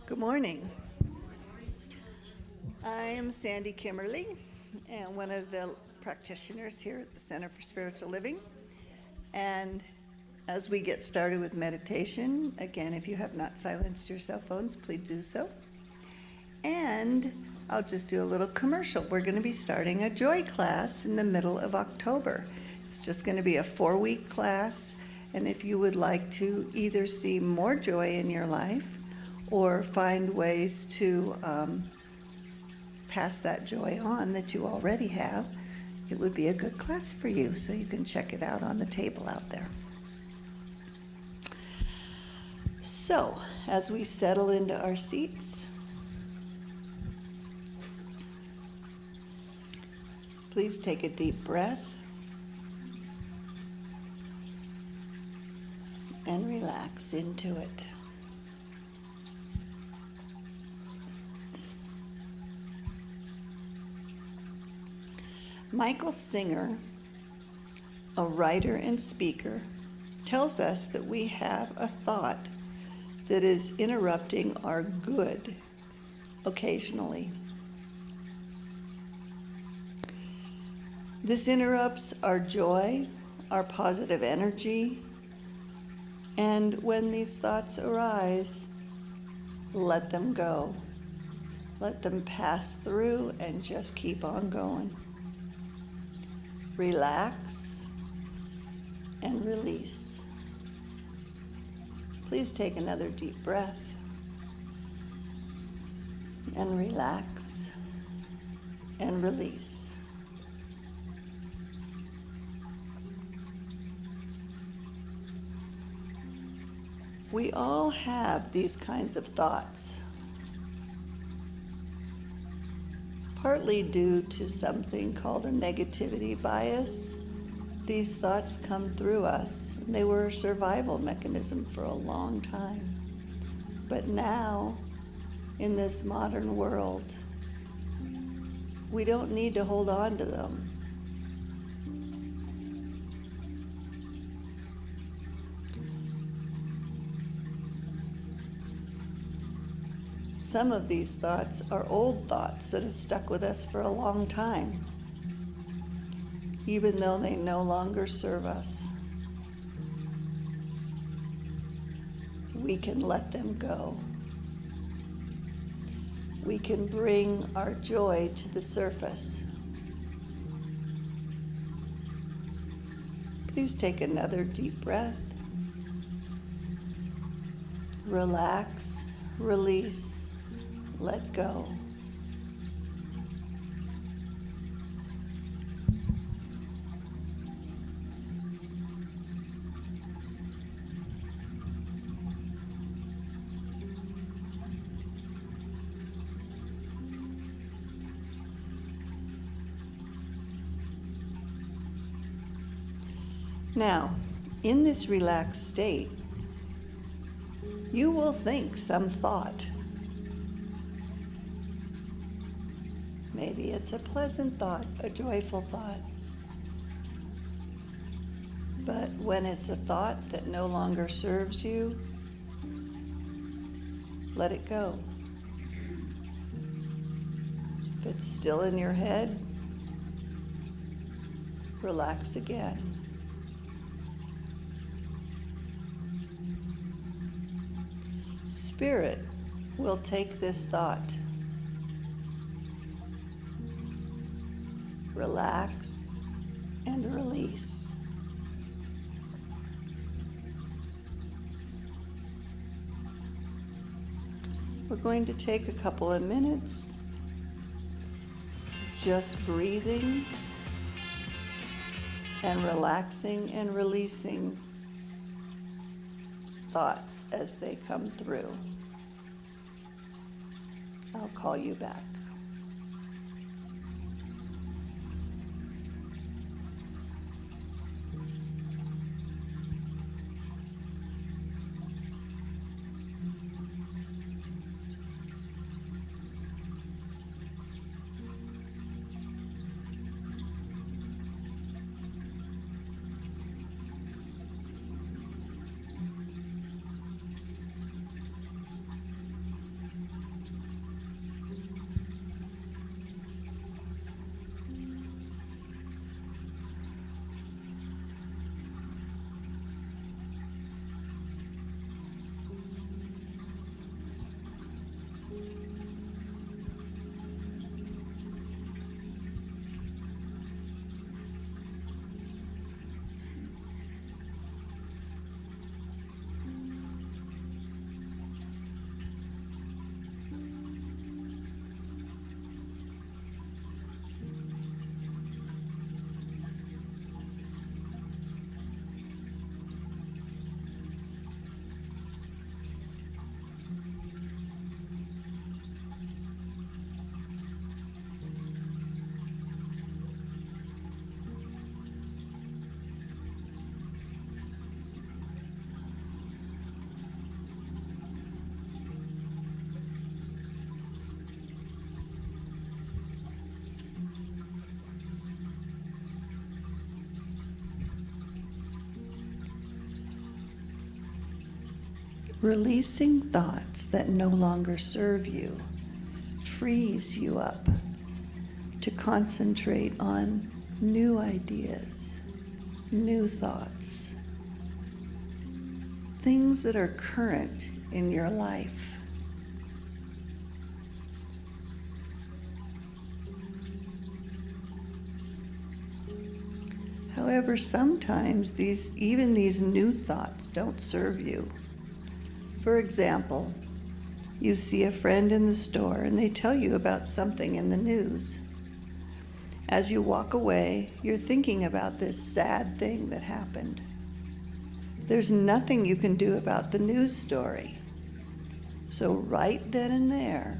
Good morning. I am Sandy Kimmerly, and one of the practitioners here at the Center for Spiritual Living. And as we get started with meditation, again, if you have not silenced your cell phones, please do so. And I'll just do a little commercial. We're going to be starting a joy class in the middle of October. It's just going to be a 4-week class, and if you would like to either see more joy in your life or find ways to pass that joy on that you already have, it would be a good class for you. So you can check it out on the table out there. So as we settle into our seats, please take a deep breath and relax into it. Michael Singer, a writer and speaker, tells us that we have a thought that is interrupting our good occasionally. This interrupts our joy, our positive energy, and when these thoughts arise, let them go. Let them pass through and just keep on going. Relax and release. Please take another deep breath and relax and release. We all have these kinds of thoughts, partly due to something called a negativity bias. These thoughts come through us, and they were a survival mechanism for a long time. But now, in this modern world, we don't need to hold on to them. Some of these thoughts are old thoughts that have stuck with us for a long time, even though they no longer serve us. We can let them go. We can bring our joy to the surface. Please take another deep breath. Relax, release. Let go. Now, in this relaxed state, you will think some thought. Maybe it's a pleasant thought, a joyful thought. But when it's a thought that no longer serves you, let it go. If it's still in your head, relax again. Spirit will take this thought. Relax and release. We're going to take a couple of minutes just breathing and relaxing and releasing thoughts as they come through. I'll call you back. Releasing thoughts that no longer serve you frees you up to concentrate on new ideas, new thoughts, things that are current in your life. However, sometimes even these new thoughts don't serve you. For example, you see a friend in the store and they tell you about something in the news. As you walk away, you're thinking about this sad thing that happened. There's nothing you can do about the news story. So right then and there,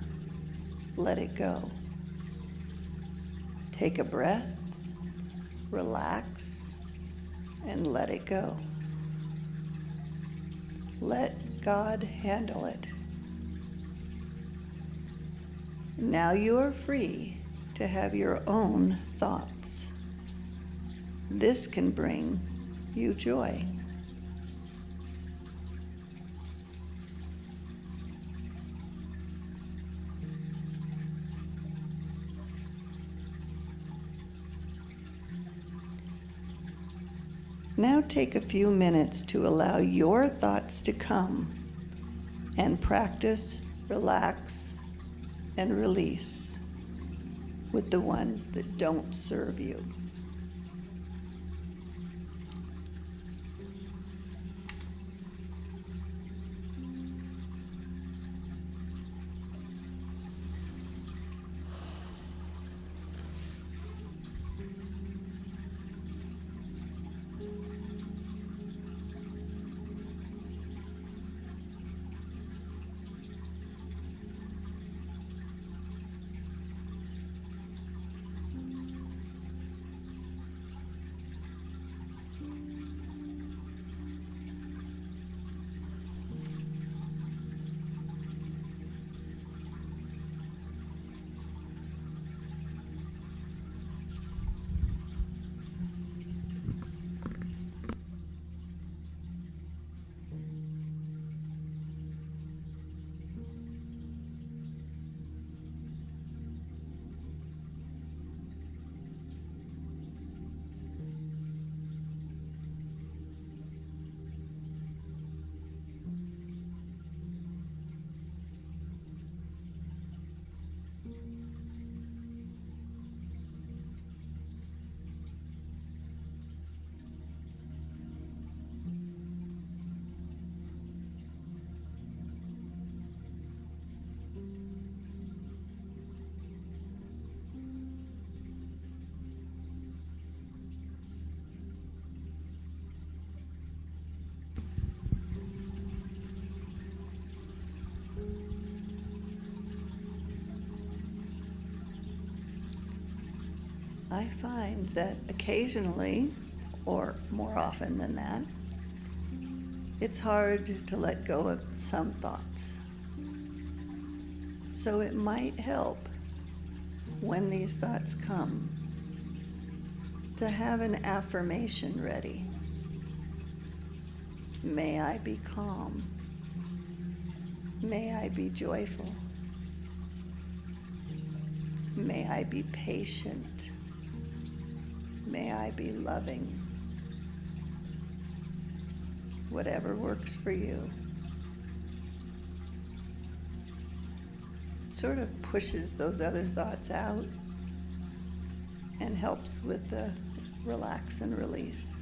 let it go. Take a breath, relax, and let it go. Let God handle it. Now you are free to have your own thoughts. This can bring you joy. Now take a few minutes to allow your thoughts to come and practice, relax, and release with the ones that don't serve you. I find that occasionally, or more often than that, it's hard to let go of some thoughts. So it might help when these thoughts come to have an affirmation ready. May I be calm. May I be joyful. May I be patient. May I be loving. Whatever works for you. It sort of pushes those other thoughts out and helps with the relax and release.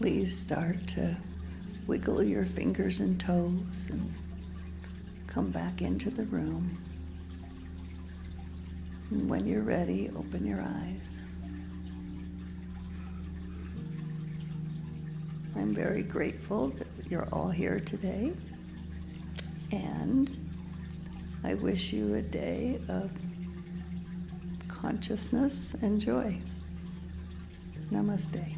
please start to wiggle your fingers and toes and come back into the room. And when you're ready, open your eyes. I'm very grateful that you're all here today, and I wish you a day of consciousness and joy. Namaste.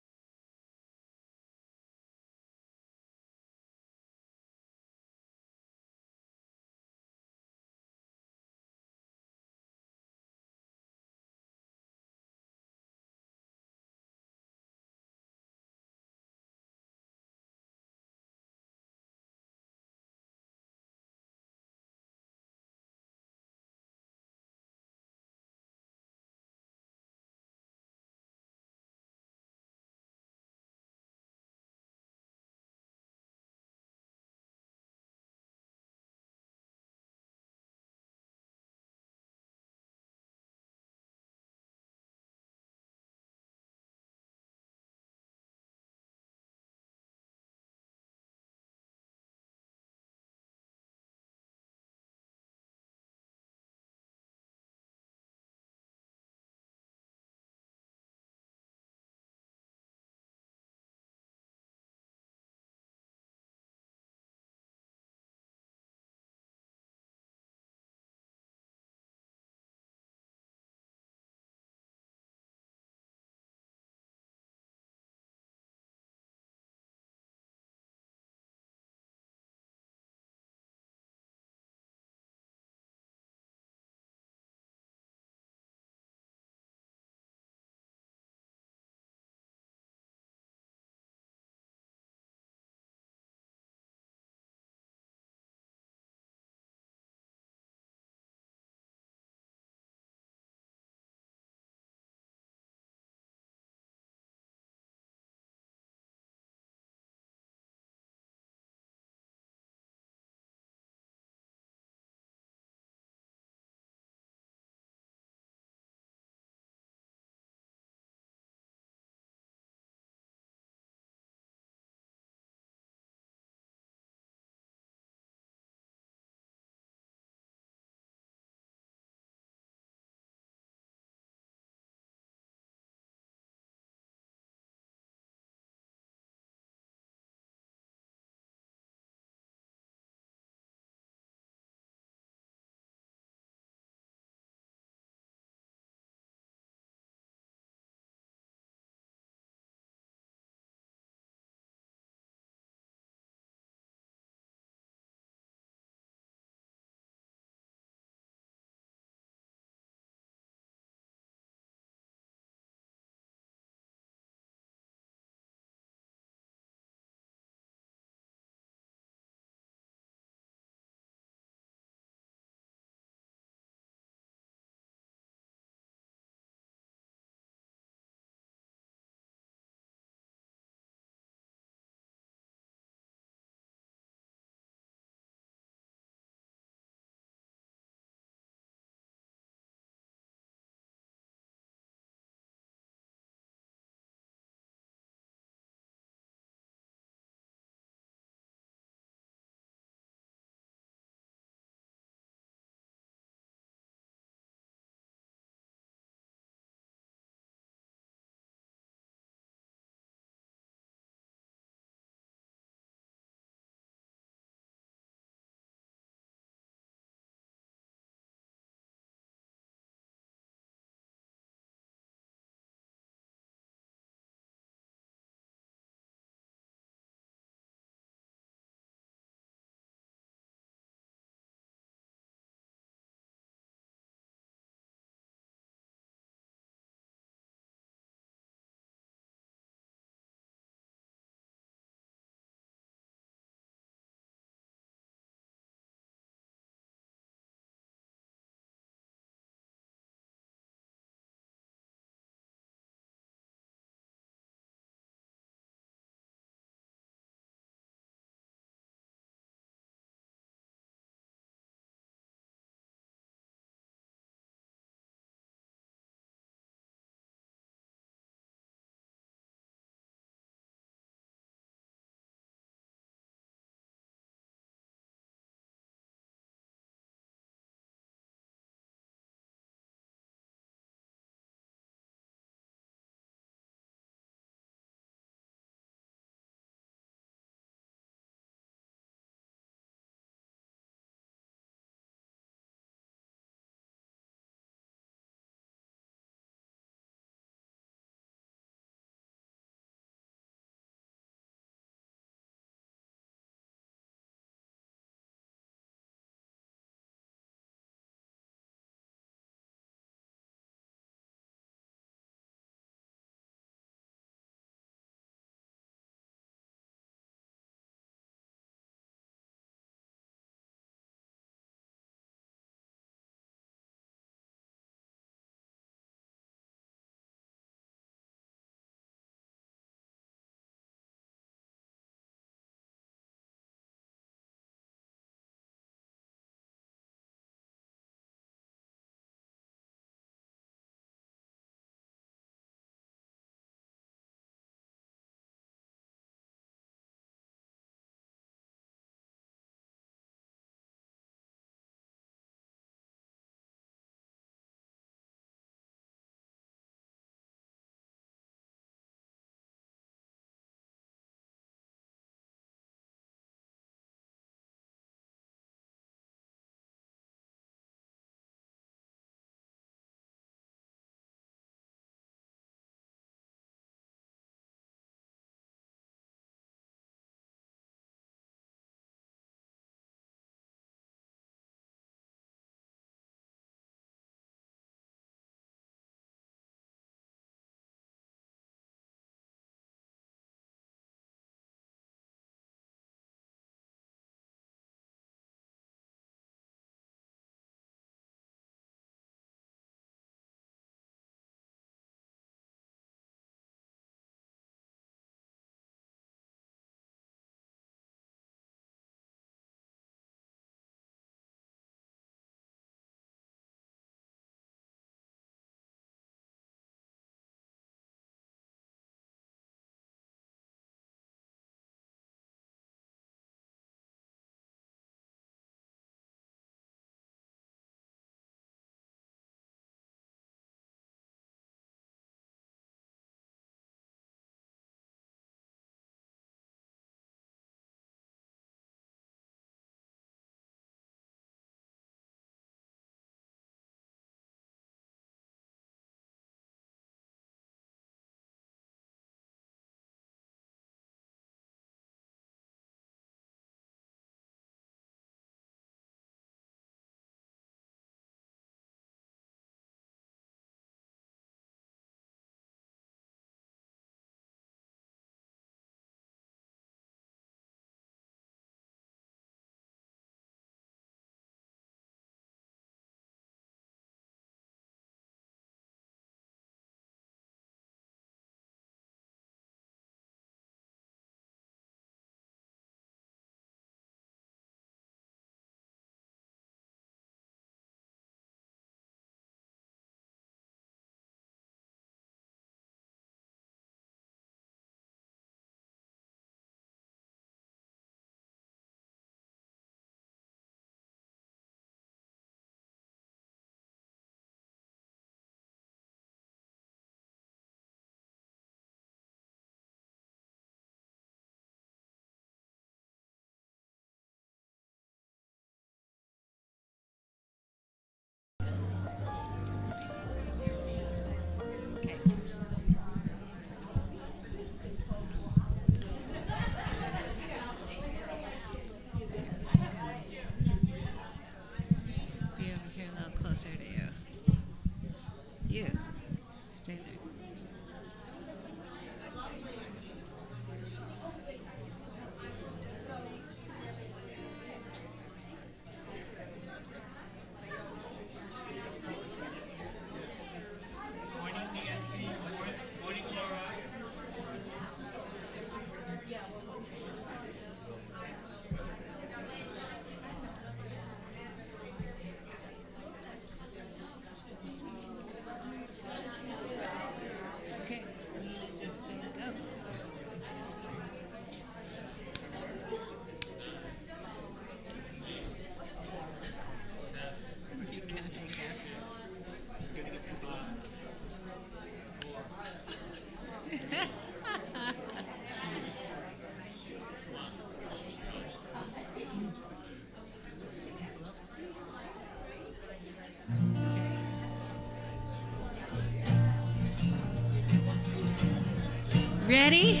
Ready?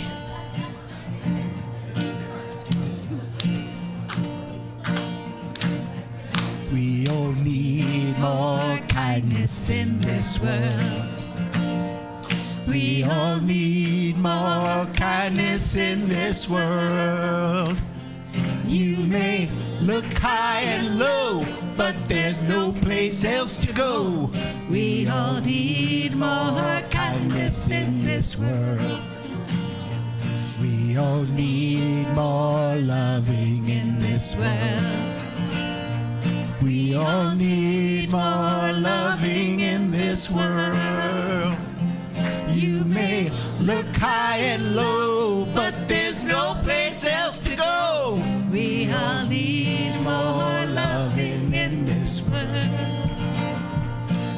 We all need more kindness in this world. We all need more kindness in this world. You may look high and low, but there's no place else to go. We all need more kindness in this world. We all need more loving in this world. We all need more loving in this world. You may look high and low, but there's no place else to go. We all need more loving in this world.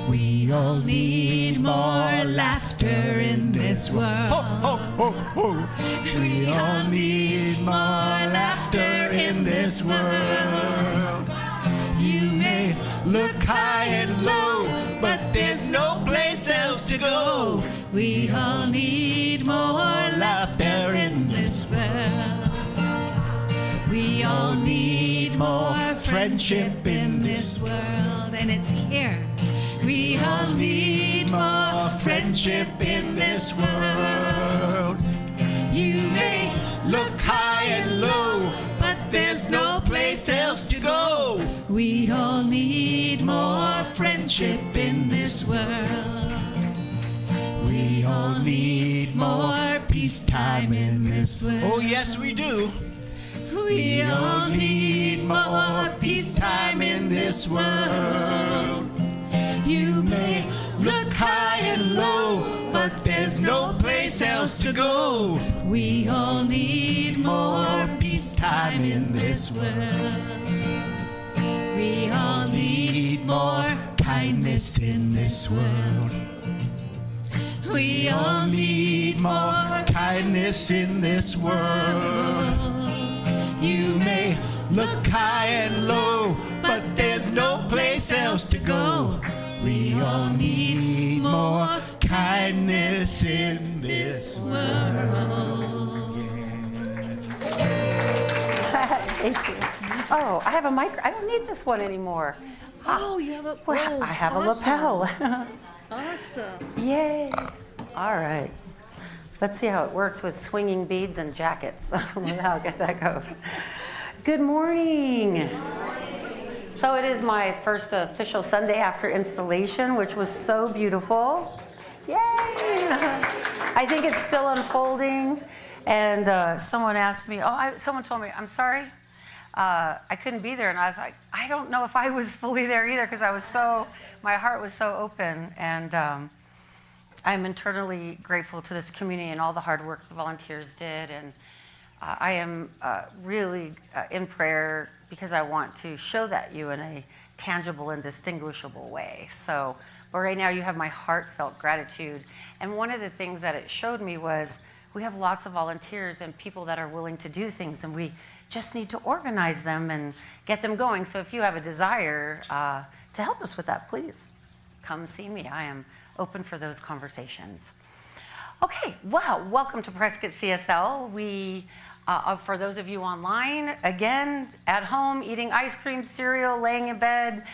We all need more laughter in this world. Ho, ho, ho, ho. We all need more laughter in this world. You may look high and low, but there's no place else to go. We all need more laughter in this world. We all need more friendship in this world, and it's here. We all need more friendship in this world. You may look high and low, but there's no place else to go. We all need more friendship in this world. We all need more peacetime in this world. Oh, yes, we do. We all need more peacetime in this world. You may look high and low, but there's no place else to go. We all need more peacetime in this world. We all need more kindness in this world. We all need more kindness in this world. You may look high and low, but there's no place else to go. We all need more kindness in this world. Thank you. Oh, I have a mic. I don't need this one anymore. Oh, you have a, Well, I have awesome. a lapel. Awesome. Yay. All right. Let's see how it works with swinging beads and jackets. How good that goes. Good morning. So it is my first official Sunday after installation, which was so beautiful. Yay! I think it's still unfolding. And someone asked me, someone told me, I'm sorry, I couldn't be there. And I was like, I don't know if I was fully there either, because my heart was so open. And I'm internally grateful to this community and all the hard work the volunteers did. And I am really in prayer because I want to show that you in a tangible and distinguishable way. So, but right now you have my heartfelt gratitude. And one of the things that it showed me was we have lots of volunteers and people that are willing to do things, and we just need to organize them and get them going. So if you have a desire to help us with that, please come see me. I am open for those conversations. Okay, well, welcome to Prescott CSL. We, for those of you online, again, at home, eating ice cream, cereal, laying in bed,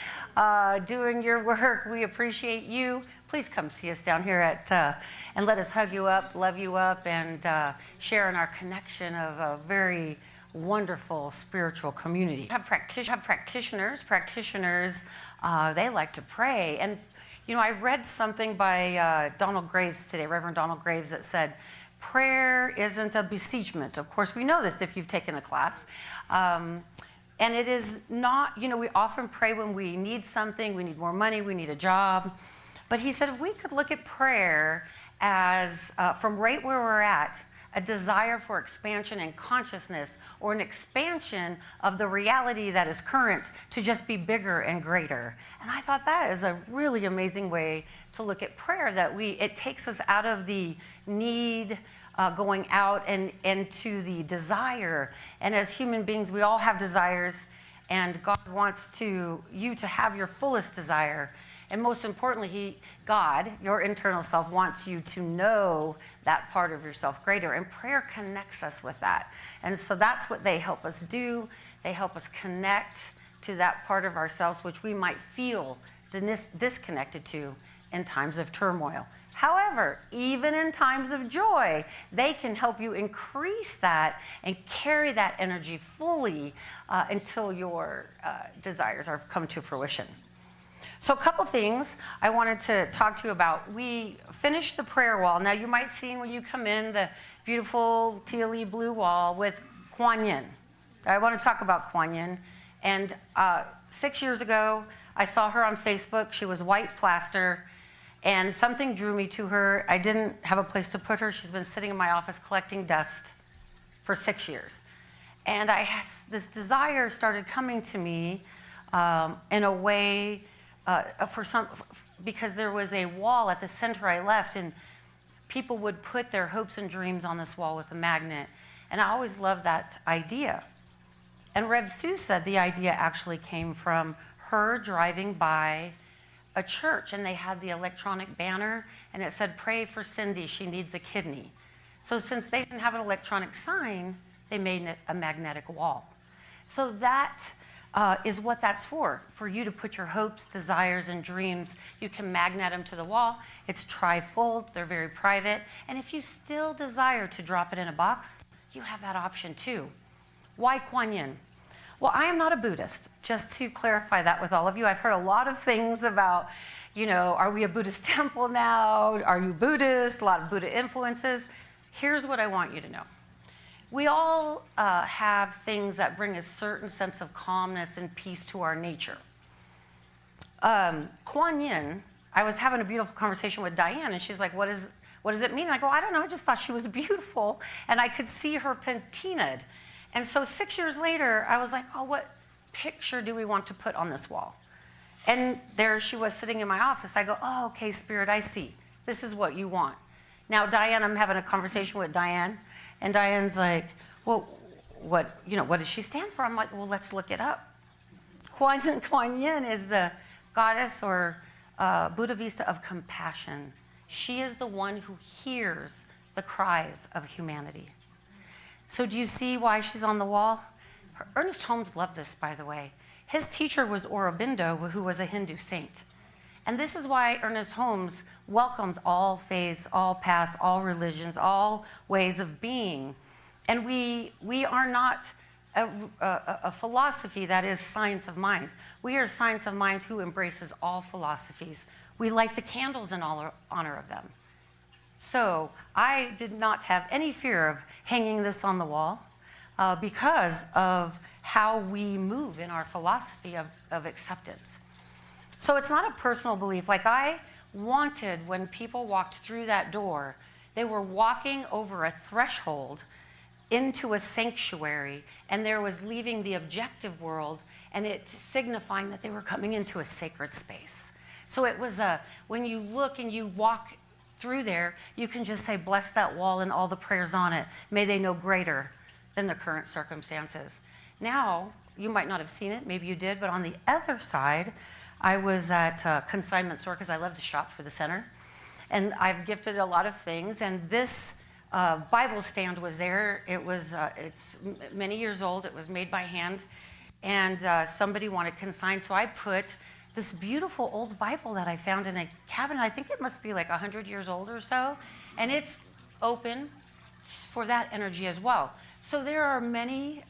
doing your work, we appreciate you. Please come see us down here and let us hug you up, love you up, and share in our connection of a very wonderful spiritual community. Have practitioners, they like to pray. And you know, I read something by Donald Graves today, Reverend Donald Graves, that said, prayer isn't a beseechment. Of course, we know this if you've taken a class. And it is not, you know, we often pray when we need something, we need more money, we need a job. But he said if we could look at prayer as, from right where we're at, a desire for expansion and consciousness, or an expansion of the reality that is current to just be bigger and greater. And I thought that is a really amazing way to look at prayer, that it takes us out of the need going out and to the desire. And as human beings, we all have desires, and God wants you to have your fullest desire. And most importantly, God, your internal self, wants you to know that part of yourself greater. And prayer connects us with that. And so that's what they help us do. They help us connect to that part of ourselves which we might feel disconnected to in times of turmoil. However, even in times of joy, they can help you increase that and carry that energy fully until your desires are come to fruition. So a couple things I wanted to talk to you about. We finished the prayer wall. Now you might see when you come in the beautiful teal blue wall with Kuan Yin. I want to talk about Kuan Yin. And 6 years ago, I saw her on Facebook. She was white plaster. And something drew me to her. I didn't have a place to put her. She's been sitting in my office collecting dust for 6 years. And this desire started coming to me in a way because there was a wall at the center I left, and people would put their hopes and dreams on this wall with a magnet. And I always loved that idea. And Rev Sue said the idea actually came from her driving by a church, and they had the electronic banner, and it said, "Pray for Cindy, she needs a kidney." So since they didn't have an electronic sign, they made it a magnetic wall. So that is what that's for you to put your hopes, desires, and dreams. You can magnet them to the wall. It's tri-fold, they're very private, and if you still desire to drop it in a box, you have that option too. Why Kuan Yin? Well, I am not a Buddhist, just to clarify that with all of you. I've heard a lot of things about, are we a Buddhist temple now? Are you Buddhist? A lot of Buddha influences. Here's what I want you to know. We all have things that bring a certain sense of calmness and peace to our nature. Kuan Yin, I was having a beautiful conversation with Diane, and she's like, what does it mean? And I go, I don't know, I just thought she was beautiful, and I could see her patinaed. And so 6 years later, I was like, oh, what picture do we want to put on this wall? And there she was sitting in my office. I go, oh, okay, Spirit, I see. This is what you want. Now, Diane, I'm having a conversation with Diane, and Diane's like, well, what does she stand for? I'm like, well, let's look it up. Kuan Yin is the goddess or Buddha Vista of compassion. She is the one who hears the cries of humanity. So do you see why she's on the wall? Ernest Holmes loved this, by the way. His teacher was Aurobindo, who was a Hindu saint. And this is why Ernest Holmes welcomed all faiths, all paths, all religions, all ways of being. And we are not a philosophy that is science of mind. We are science of mind who embraces all philosophies. We light the candles in honor of them. So I did not have any fear of hanging this on the wall because of how we move in our philosophy of acceptance. So it's not a personal belief. Like I wanted when people walked through that door, they were walking over a threshold into a sanctuary, and there was leaving the objective world, and it's signifying that they were coming into a sacred space. So it was when you look and you walk through there, you can just say, bless that wall and all the prayers on it. May they know greater than the current circumstances. Now, you might not have seen it, maybe you did, but on the other side, I was at a consignment store because I love to shop for the center. And I've gifted a lot of things, and this Bible stand was there. It's many years old. It was made by hand, and somebody wanted consigned, so I put this beautiful old Bible that I found in a cabinet. I think it must be like 100 years old or so, and it's open for that energy as well. So there are many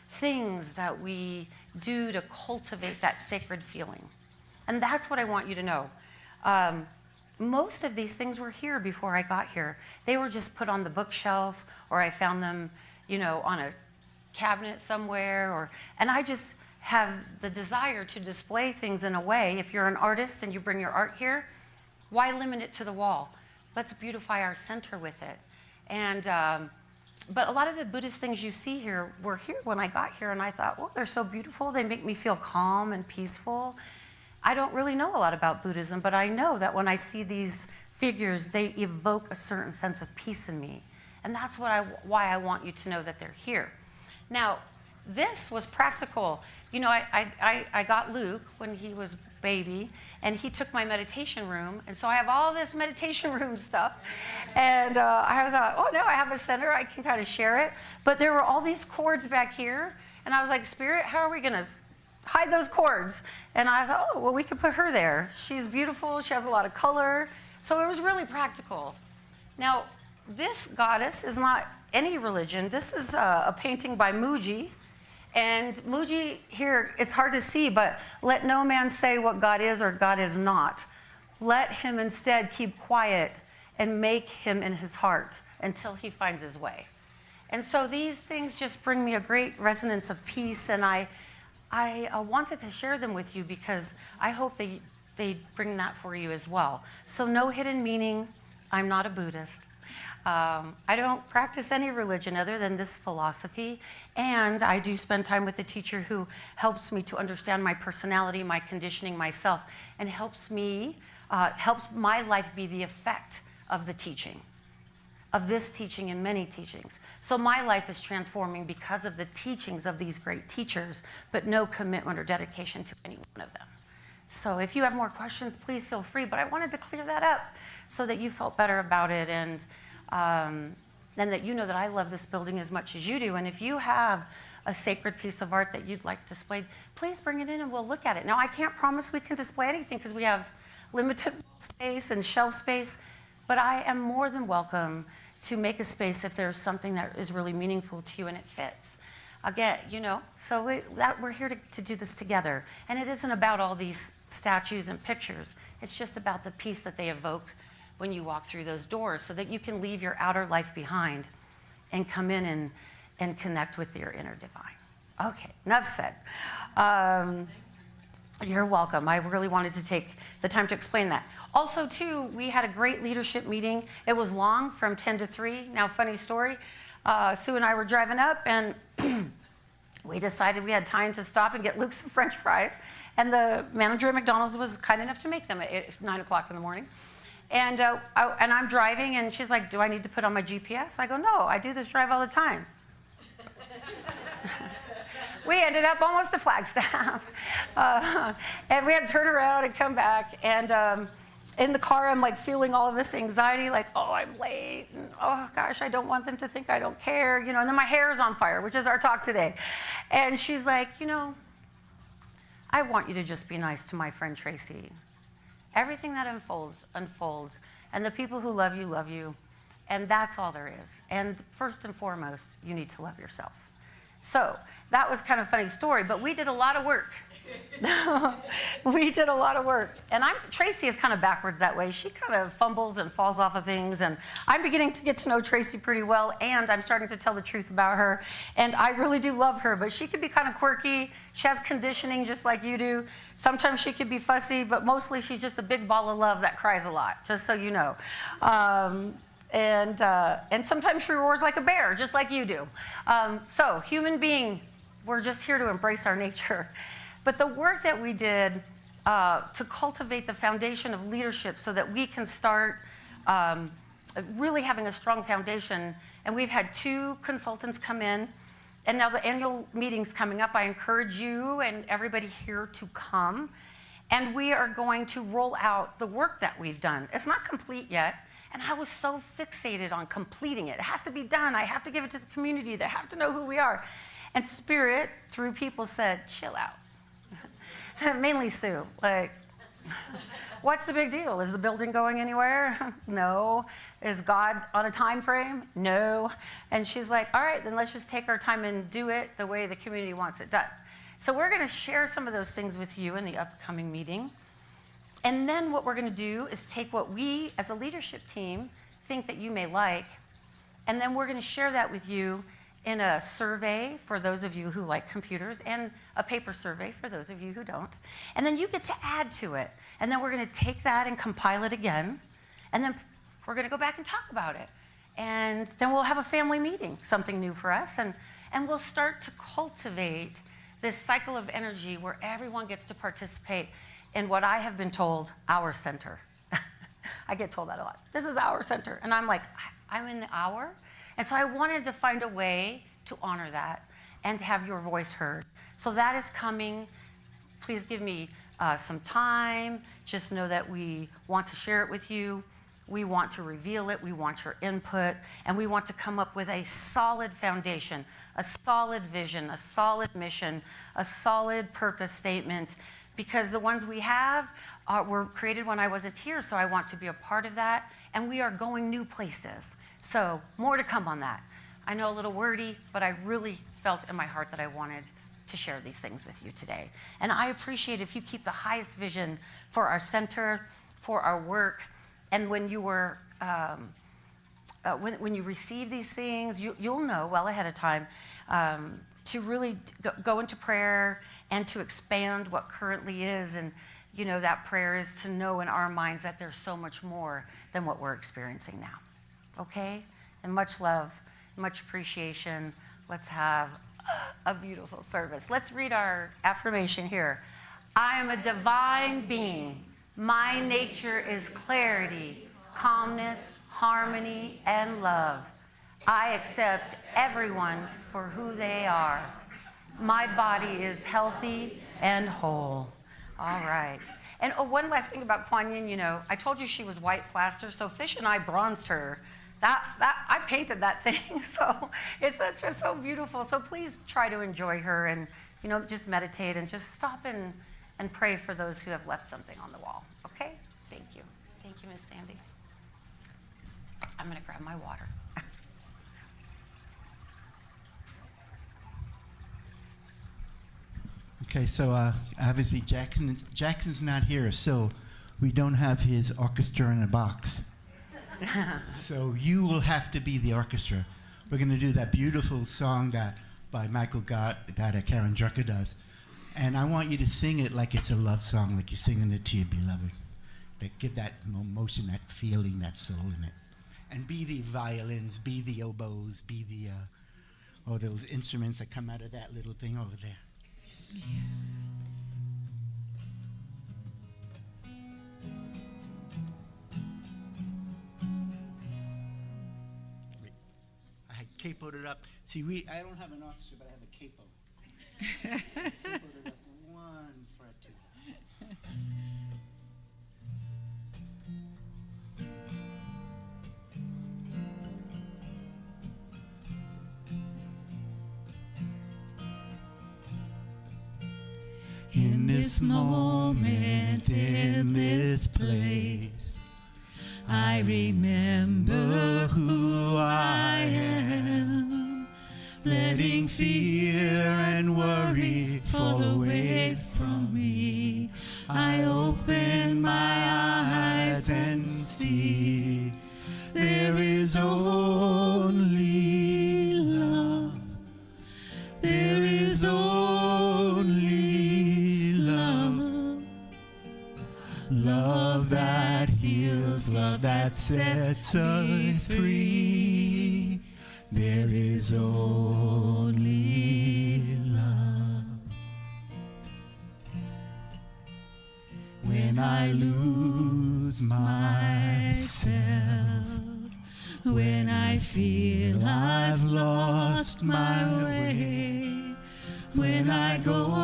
things that we do to cultivate that sacred feeling, and that's what I want you to know. Most of these things were here before I got here. They were just put on the bookshelf, or I found them, on a cabinet somewhere, and I just have the desire to display things in a way. If you're an artist and you bring your art here, why limit it to the wall? Let's beautify our center with it. And but a lot of the Buddhist things you see here were here when I got here, and I thought, well, they're so beautiful. They make me feel calm and peaceful. I don't really know a lot about Buddhism, but I know that when I see these figures, they evoke a certain sense of peace in me. And that's why I want you to know that they're here. Now, this was practical. I got Luke when he was baby, and he took my meditation room, and so I have all this meditation room stuff, and I thought, oh, now I have a center, I can kind of share it, but there were all these cords back here, and I was like, Spirit, how are we going to hide those cords? And I thought, oh, well, we could put her there. She's beautiful, she has a lot of color, so it was really practical. Now, this goddess is not any religion. This is a painting by Muji. And Muji here, it's hard to see, but let no man say what God is or God is not. Let him instead keep quiet and make him in his heart until he finds his way. And so these things just bring me a great resonance of peace, and I wanted to share them with you because I hope they bring that for you as well. So no hidden meaning. I'm not a Buddhist. I don't practice any religion other than this philosophy, and I do spend time with a teacher who helps me to understand my personality, my conditioning, myself, and helps my life be the effect of the teaching, of this teaching and many teachings. So my life is transforming because of the teachings of these great teachers, but no commitment or dedication to any one of them. So if you have more questions, please feel free, but I wanted to clear that up so that you felt better about it, and that you know that I love this building as much as you do. And if you have a sacred piece of art that you'd like displayed, please bring it in and we'll look at it. Now, I can't promise we can display anything because we have limited space and shelf space, but I am more than welcome to make a space if there's something that is really meaningful to you and it fits. Again, so we're here to do this together. And it isn't about all these statues and pictures. It's just about the peace that they evoke when you walk through those doors, so that you can leave your outer life behind and come in and connect with your inner divine. Okay, enough said. You're welcome. I really wanted to take the time to explain that. Also, too, we had a great leadership meeting. It was long, from 10 to 3. Now, funny story, Sue and I were driving up, and we decided we had time to stop and get Luke some French fries. And the manager at McDonald's was kind enough to make them at 9 o'clock in the morning. And I'm driving, and she's like, do I need to put on my GPS? I go, no, I do this drive all the time. We ended up almost to Flagstaff. And we had to turn around and come back. And in the car, I'm like feeling all of this anxiety, like, oh, I'm late. And, oh, gosh, I don't want them to think I don't care. And then my hair is on fire, which is our talk today. And she's like, I want you to just be nice to my friend Tracy. Everything that unfolds. And the people who love you. And that's all there is. And first and foremost, you need to love yourself. So that was kind of a funny story, but we did a lot of work. We did a lot of work. And Tracy is kind of backwards that way. She kind of fumbles and falls off of things. And I'm beginning to get to know Tracy pretty well, and I'm starting to tell the truth about her. And I really do love her, but she can be kind of quirky. She has conditioning just like you do. Sometimes she can be fussy, but mostly she's just a big ball of love that cries a lot, just so you know. And sometimes she roars like a bear, just like you do. So human being, we're just here to embrace our nature. But the work that we did to cultivate the foundation of leadership so that we can start really having a strong foundation, and we've had 2 consultants come in, and now the annual meeting's coming up. I encourage you and everybody here to come, and we are going to roll out the work that we've done. It's not complete yet, and I was so fixated on completing it. It has to be done. I have to give it to the community. They have to know who we are. And Spirit, through people, said, chill out. Mainly Sue, like, what's the big deal? Is the building going anywhere? No. Is God on a time frame? No. And she's like, all right, then let's just take our time and do it the way the community wants it done. So we're going to share some of those things with you in the upcoming meeting. And then what we're going to do is take what we, as a leadership team, think that you may like, and then we're going to share that with you in a survey for those of you who like computers, and a paper survey for those of you who don't. And then you get to add to it. And then we're going to take that and compile it again. And then we're going to go back and talk about it. And then we'll have a family meeting, something new for us. And we'll start to cultivate this cycle of energy where everyone gets to participate in what I have been told, our center. I get told that a lot. This is our center. And I'm like, I'm in the hour? And so I wanted to find a way to honor that and to have your voice heard. So that is coming. Please give me some time. Just know that we want to share it with you. We want to reveal it. We want your input. And we want to come up with a solid foundation, a solid vision, a solid mission, a solid purpose statement. Because the ones we have were created when I wasn't here, so I want to be a part of that. And we are going new places. So more to come on that. I know a little wordy, but I really felt in my heart that I wanted to share these things with you today. And I appreciate if you keep the highest vision for our center, for our work, and when you were, when you receive these things, you'll know well ahead of time to really go into prayer and to expand what currently is. And you know, that prayer is to know in our minds that there's so much more than what we're experiencing now. Okay? And much love, much appreciation. Let's have a beautiful service. Let's read our affirmation here. I am a divine being. My nature is clarity, calmness, harmony, and love. I accept everyone for who they are. My body is healthy and whole. All right. And one last thing about Kuan Yin, you know, I told you she was white plaster, so Fish and I bronzed her. I painted that thing, so it's just so beautiful. So please try to enjoy her and, you know, just meditate and just stop and pray for those who have left something on the wall. Okay? Thank you. Thank you, Miss Sandy. I'm going to grab my water. Okay, so obviously Jackson's not here, so we don't have his orchestra in a box. So you will have to be the orchestra. We're going to do that beautiful song that by Michael Gott that Karen Drucker does. And I want you to sing it like it's a love song, like you're singing it to your beloved. That give that emotion, that feeling, that soul in it. And be the violins, be the oboes, be the, all those instruments that come out of that little thing over there. I had capoed it up. See, I don't have an orchestra, but I have a capo. Capoed it up 1 fret 2. In this moment, in this place, I remember who I am, letting fear and worry fall away from me. I open my eyes and see there is only love. There is only love. Love that heals, love that sets us free. There is only love. When I lose myself, when I feel I've lost my way, when I go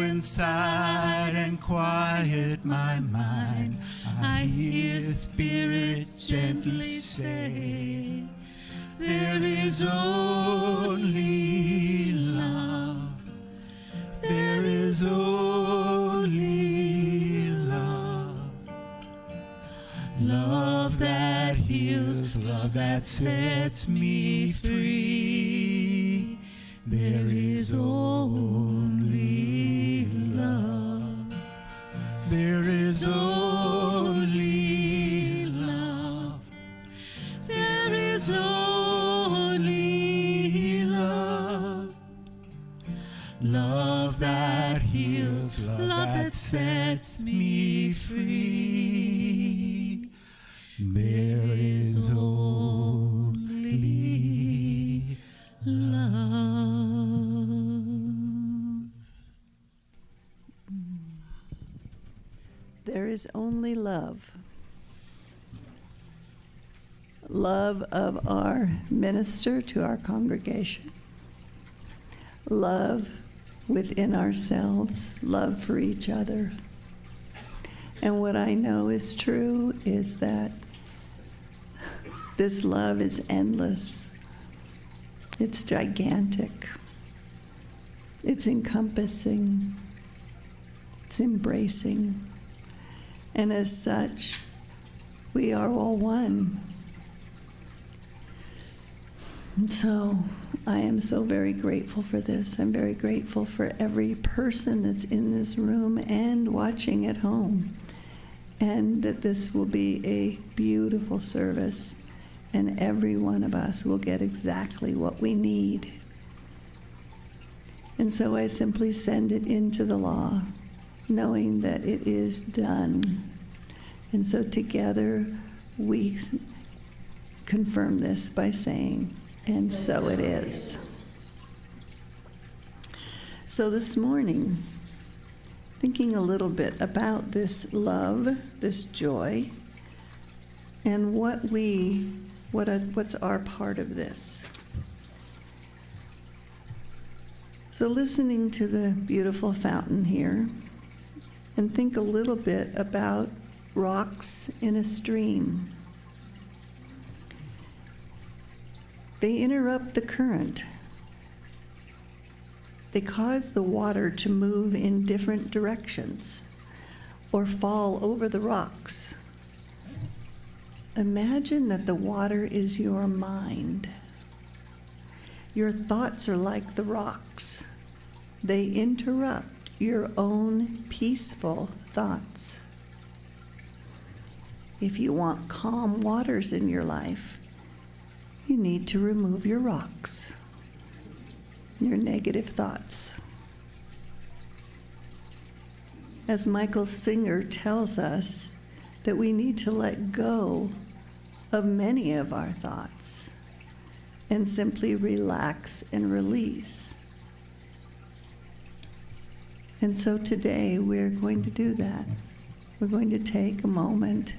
inside and quiet my mind, I hear Spirit gently say, there is only love. There is only love. Love that heals, love that sets me free. There is only love. There is only love. There is only love. Love that heals, love that sets me free. There is only love. There is only love. Love of our minister to our congregation. Love within ourselves, love for each other. And what I know is true is that this love is endless. It's gigantic. It's encompassing. It's embracing. And as such, we are all one. And so I am so very grateful for this. I'm very grateful for every person that's in this room and watching at home. And that this will be a beautiful service, and every one of us will get exactly what we need. And so I simply send it into the law, knowing that it is done. And so together we confirm this by saying, and so it is. So this morning, thinking a little bit about this love, this joy, and what's our part of this. So listening to the beautiful fountain here, and think a little bit about rocks in a stream. They interrupt the current. They cause the water to move in different directions or fall over the rocks. Imagine that the water is your mind. Your thoughts are like the rocks. They interrupt your own peaceful thoughts. If you want calm waters in your life, you need to remove your rocks, your negative thoughts. As Michael Singer tells us, that we need to let go of many of our thoughts and simply relax and release. And so today we're going to do that. We're going to take a moment,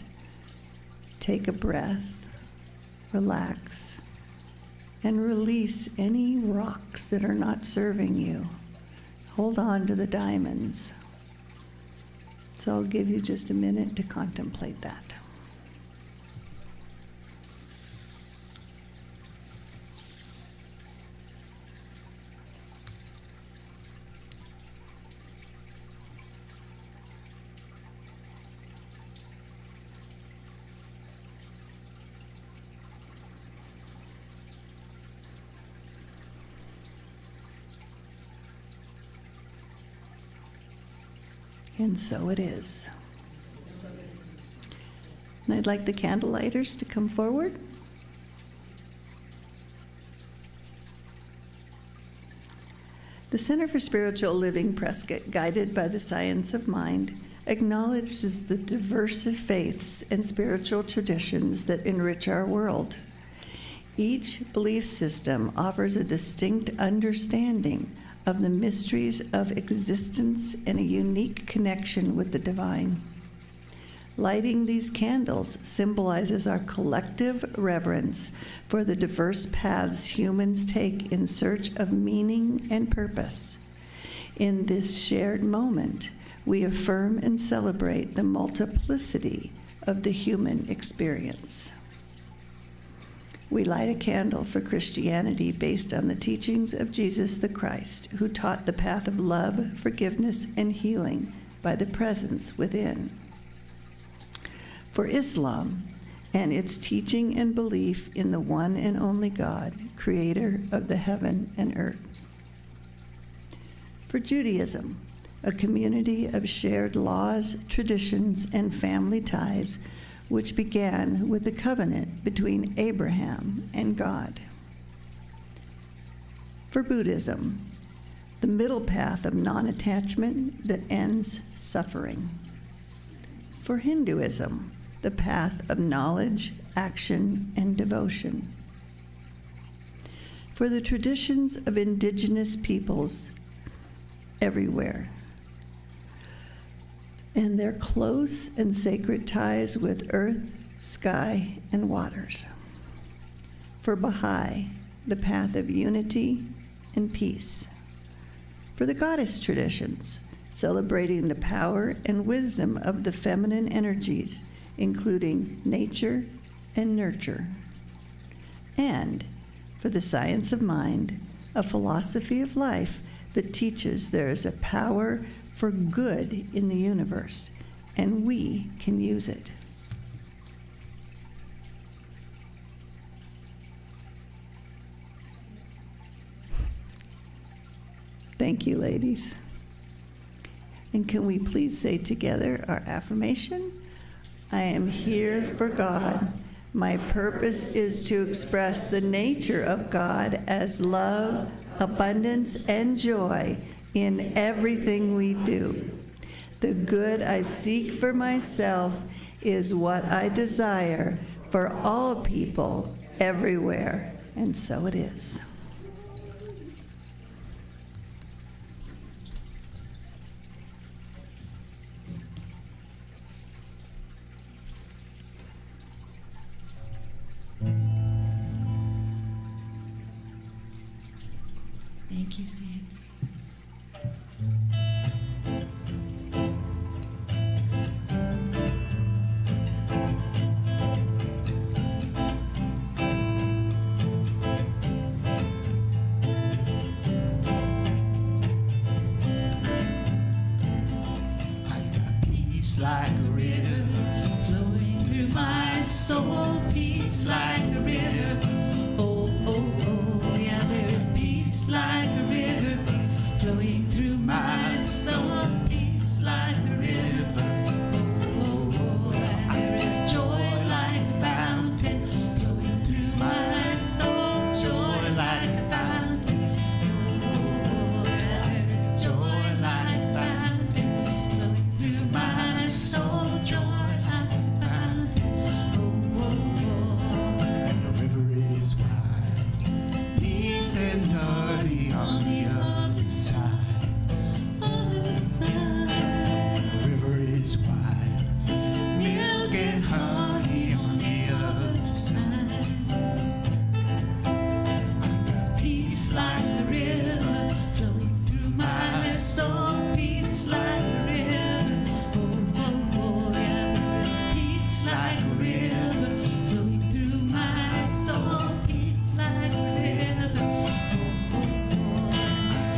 take a breath, relax, and release any rocks that are not serving you. Hold on to the diamonds. So I'll give you just a minute to contemplate that. And so it is. And I'd like the candle lighters to come forward. The Center for Spiritual Living Prescott, guided by the science of mind, acknowledges the diverse faiths and spiritual traditions that enrich our world. Each belief system offers a distinct understanding of the mysteries of existence and a unique connection with the divine. Lighting these candles symbolizes our collective reverence for the diverse paths humans take in search of meaning and purpose. In this shared moment, we affirm and celebrate the multiplicity of the human experience. We light a candle for Christianity based on the teachings of Jesus the Christ, who taught the path of love, forgiveness, and healing by the presence within. For Islam and its teaching and belief in the one and only God, creator of the heaven and earth. For Judaism, a community of shared laws, traditions, and family ties, which began with the covenant between Abraham and God. For Buddhism, the middle path of non-attachment that ends suffering. For Hinduism, the path of knowledge, action, and devotion. For the traditions of indigenous peoples everywhere, and their close and sacred ties with earth, sky, and waters. For Baha'i, the path of unity and peace. for the goddess traditions, celebrating the power and wisdom of the feminine energies, including nature and nurture. And for the science of mind, a philosophy of life that teaches there is a power for good in the universe, and we can use it. Thank you, ladies. And can we please say together our affirmation? I am here for God. My purpose is to express the nature of God as love, abundance, and joy in everything we do. The good I seek for myself is what I desire for all people everywhere, and so it is. Thank you, Sam. Peace like a river flowing through my soul. Peace like a river. Oh, oh, oh, yeah, there is peace like a river flowing through my soul. Peace like a river. Oh, oh, oh, there is joy like a fountain flowing through my soul. Joy like a fountain. Oh, oh, oh, there is joy like a fountain flowing through my soul. Joy like a fountain. Oh, oh, oh. And the river is wide. Peace and honey on the other side. Other side. The river is wide. Milk and honey on the other side. There's peace like a river flowing through my soul. Peace like a river. Oh, oh, oh, yeah. There's peace like a river flowing through my soul. Peace like a river. Oh, oh, oh.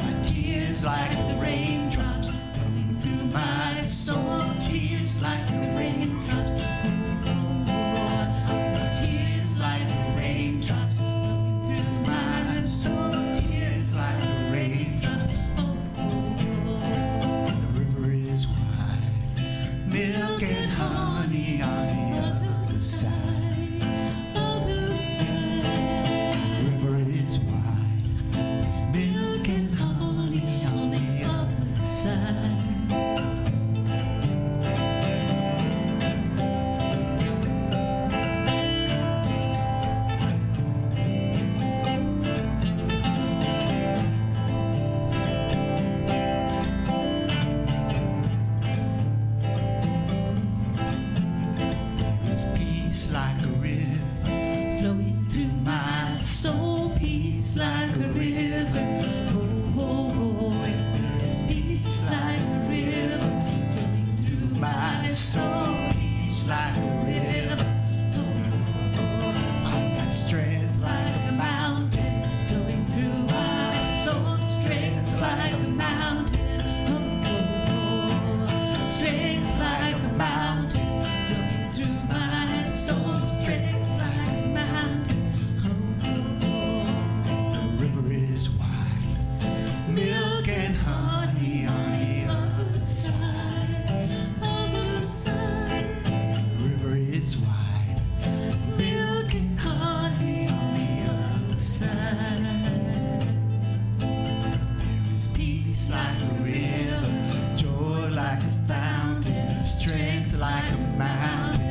My tears like the raindrops flowing through my soul. Tears like the raindrops. Oh, oh, oh. My tears like the raindrops flowing through my soul. Tears like the raindrops. Oh, oh, oh. And the river is wide. Milk and honey on the other side. Other side. The river is wide. There's milk and honey on the other side. There's peace like a river flowing through my soul. Peace like a river. Oh, oh, oh. There's peace like a river flowing through my soul. Peace like a river. Oh, oh. I've got strength like a mountain flowing through my soul. Strength like a mountain. Oh, oh, oh. Strength like a mountain flowing through my soul. Strength like a mountain. Oh, oh, oh. The river is wide. Milk and honey on the other side. Other side. The river is wide. Milk and honey on the other side. There is peace like a river, joy like a fountain, strength like a mountain.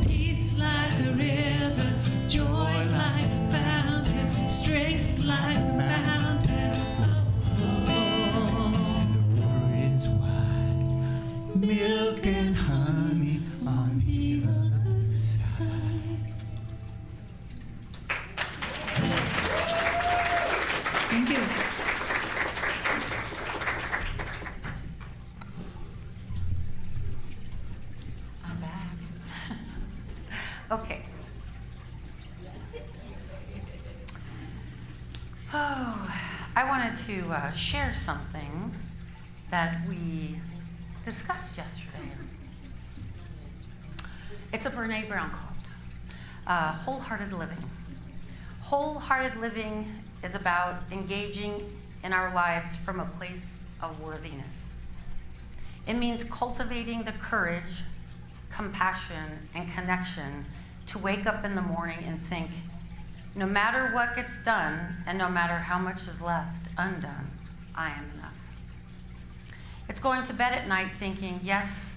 Peace like a river, joy like a fountain, strength like a mountain. And the river is wide, milk and honey on the other side. Thank you. Okay. Oh, I wanted to share something that we discussed yesterday. It's a Brene Brown quote, wholehearted living. Wholehearted living is about engaging in our lives from a place of worthiness. It means cultivating the courage, compassion, and connection to wake up in the morning and think, no matter what gets done and no matter how much is left undone, I am enough. It's going to bed at night thinking, yes,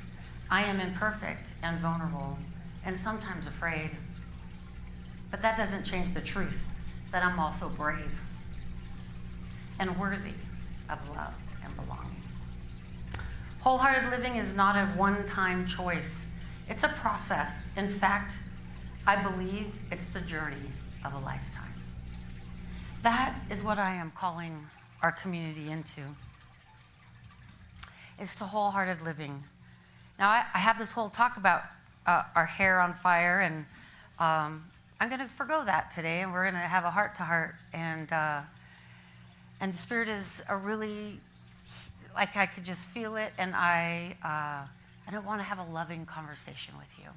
I am imperfect and vulnerable and sometimes afraid. But that doesn't change the truth that I'm also brave and worthy of love and belonging. Wholehearted living is not a one-time choice. It's a process. In fact, I believe it's the journey of a lifetime. That is what I am calling our community into. It's to wholehearted living. Now, I have this whole talk about our hair on fire, and I'm going to forgo that today, and we're going to have a heart-to-heart. And the Spirit is a really, like I could just feel it, and I don't want to have a loving conversation with you.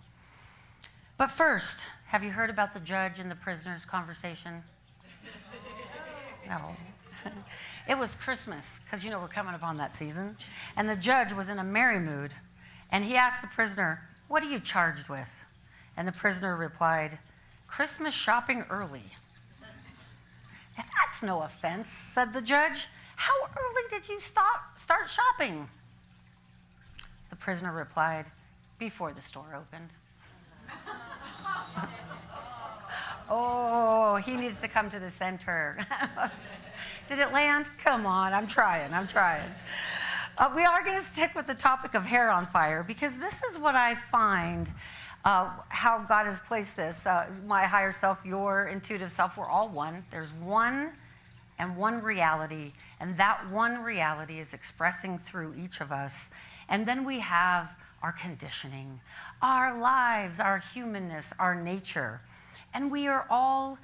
But first, have you heard about the judge and the prisoner's conversation? No. It was Christmas, because you know we're coming up on that season. And the judge was in a merry mood, and he asked the prisoner, "What are you charged with?" And the prisoner replied, "Christmas shopping early." "That's no offense," said the judge. "How early did you start shopping?" The prisoner replied, "Before the store opened." Oh, he needs to come to the center. Did it land? Come on, I'm trying. We are going to stick with the topic of hair on fire because this is what I find how God has placed this. My higher self, your intuitive self, we're all one. There's one and one reality, and that one reality is expressing through each of us. And then we have our conditioning, our lives, our humanness, our nature. And we are all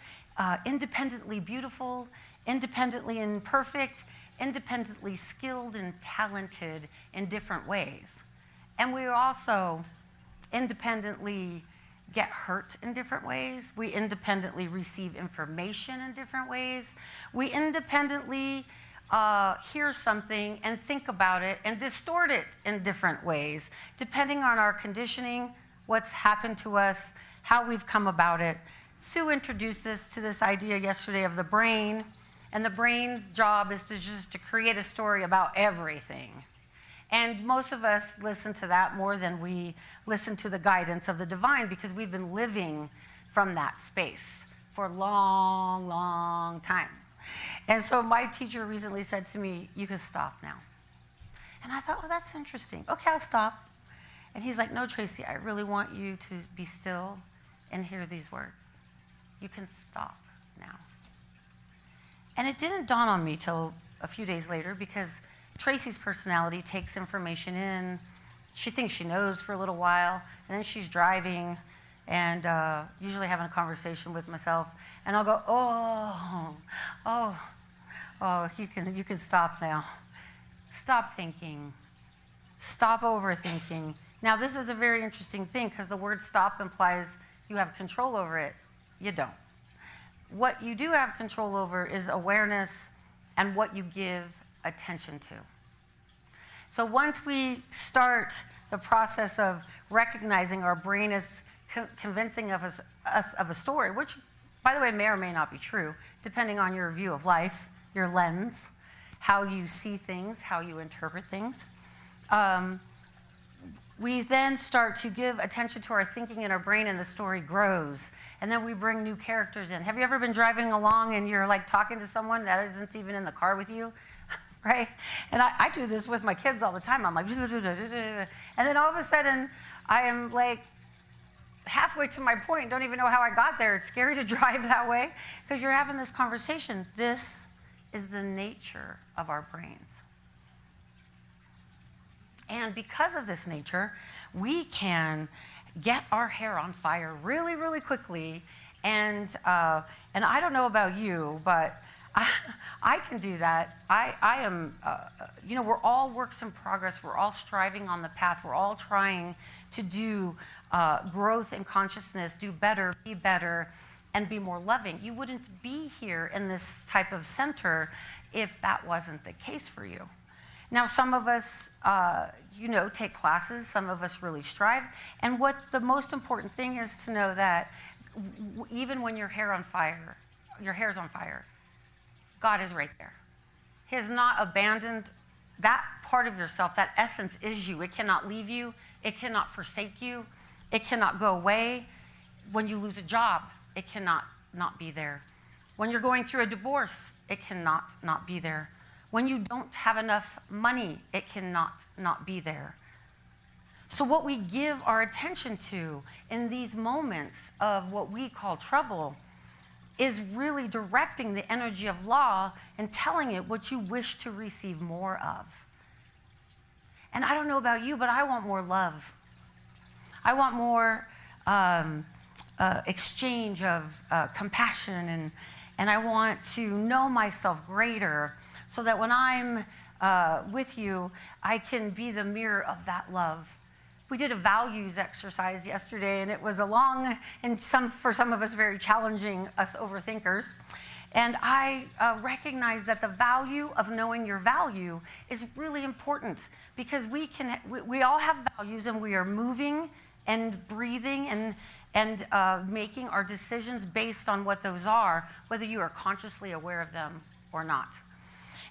independently beautiful, independently imperfect, independently skilled and talented in different ways. And we also independently get hurt in different ways. We independently receive information in different ways. We independently hear something and think about it and distort it in different ways, depending on our conditioning, what's happened to us, how we've come about it. Sue introduced us to this idea yesterday of the brain, and the brain's job is to create a story about everything. And most of us listen to that more than we listen to the guidance of the divine because we've been living from that space for a long, long time. And so my teacher recently said to me, "You can stop now." And I thought, well, that's interesting. Okay, I'll stop. And he's like, "No, Tracy, I really want you to be still and hear these words. You can stop now." And it didn't dawn on me till a few days later because Tracy's personality takes information in. She thinks she knows for a little while, and then she's driving and usually having a conversation with myself, and I'll go, you can stop now. Stop thinking. Stop overthinking. Now, this is a very interesting thing because the word stop implies you have control over it. You don't. What you do have control over is awareness and what you give attention to. So once we start the process of recognizing our brain is convincing of us of a story, which, by the way, may or may not be true, depending on your view of life, your lens, how you see things, how you interpret things. We then start to give attention to our thinking in our brain, and the story grows. And then we bring new characters in. Have you ever been driving along and you're like talking to someone that isn't even in the car with you? Right? And I do this with my kids all the time. I'm like, and then all of a sudden, I am like halfway to my point, don't even know how I got there. It's scary to drive that way because you're having this conversation. This is the nature of our brains. And because of this nature, we can get our hair on fire really, really quickly. And I don't know about you, but I can do that. I am, we're all works in progress. We're all striving on the path. We're all trying to do growth in consciousness, do better, be better, and be more loving. You wouldn't be here in this type of center if that wasn't the case for you. Now, some of us, take classes. Some of us really strive. And what the most important thing is to know that even when your hair's on fire, God is right there. He has not abandoned that part of yourself. That essence is you. It cannot leave you. It cannot forsake you. It cannot go away. When you lose a job, it cannot not be there. When you're going through a divorce, it cannot not be there. When you don't have enough money, it cannot not be there. So what we give our attention to in these moments of what we call trouble is really directing the energy of law and telling it what you wish to receive more of. And I don't know about you, but I want more love. I want more exchange of compassion, and I want to know myself greater so that when I'm with you, I can be the mirror of that love. We did a values exercise yesterday, and it was a long and for some of us very challenging, us overthinkers. And I recognize that the value of knowing your value is really important, because we all have values, and we are moving and breathing and making our decisions based on what those are, whether you are consciously aware of them or not.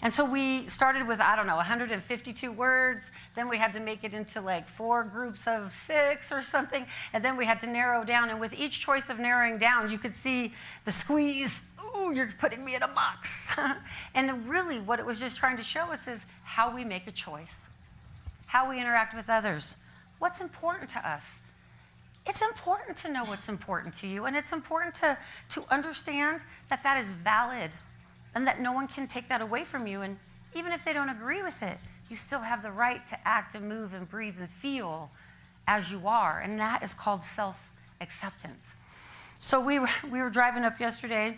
And so we started with, 152 words. Then we had to make it into like 4 groups of 6 or something. And then we had to narrow down. And with each choice of narrowing down, you could see the squeeze. Ooh, you're putting me in a box. And really what it was just trying to show us is how we make a choice, how we interact with others, what's important to us. It's important to know what's important to you. And it's important to understand that that is valid, and that no one can take that away from you. And even if they don't agree with it, you still have the right to act and move and breathe and feel as you are. And that is called self-acceptance. So we were driving up yesterday,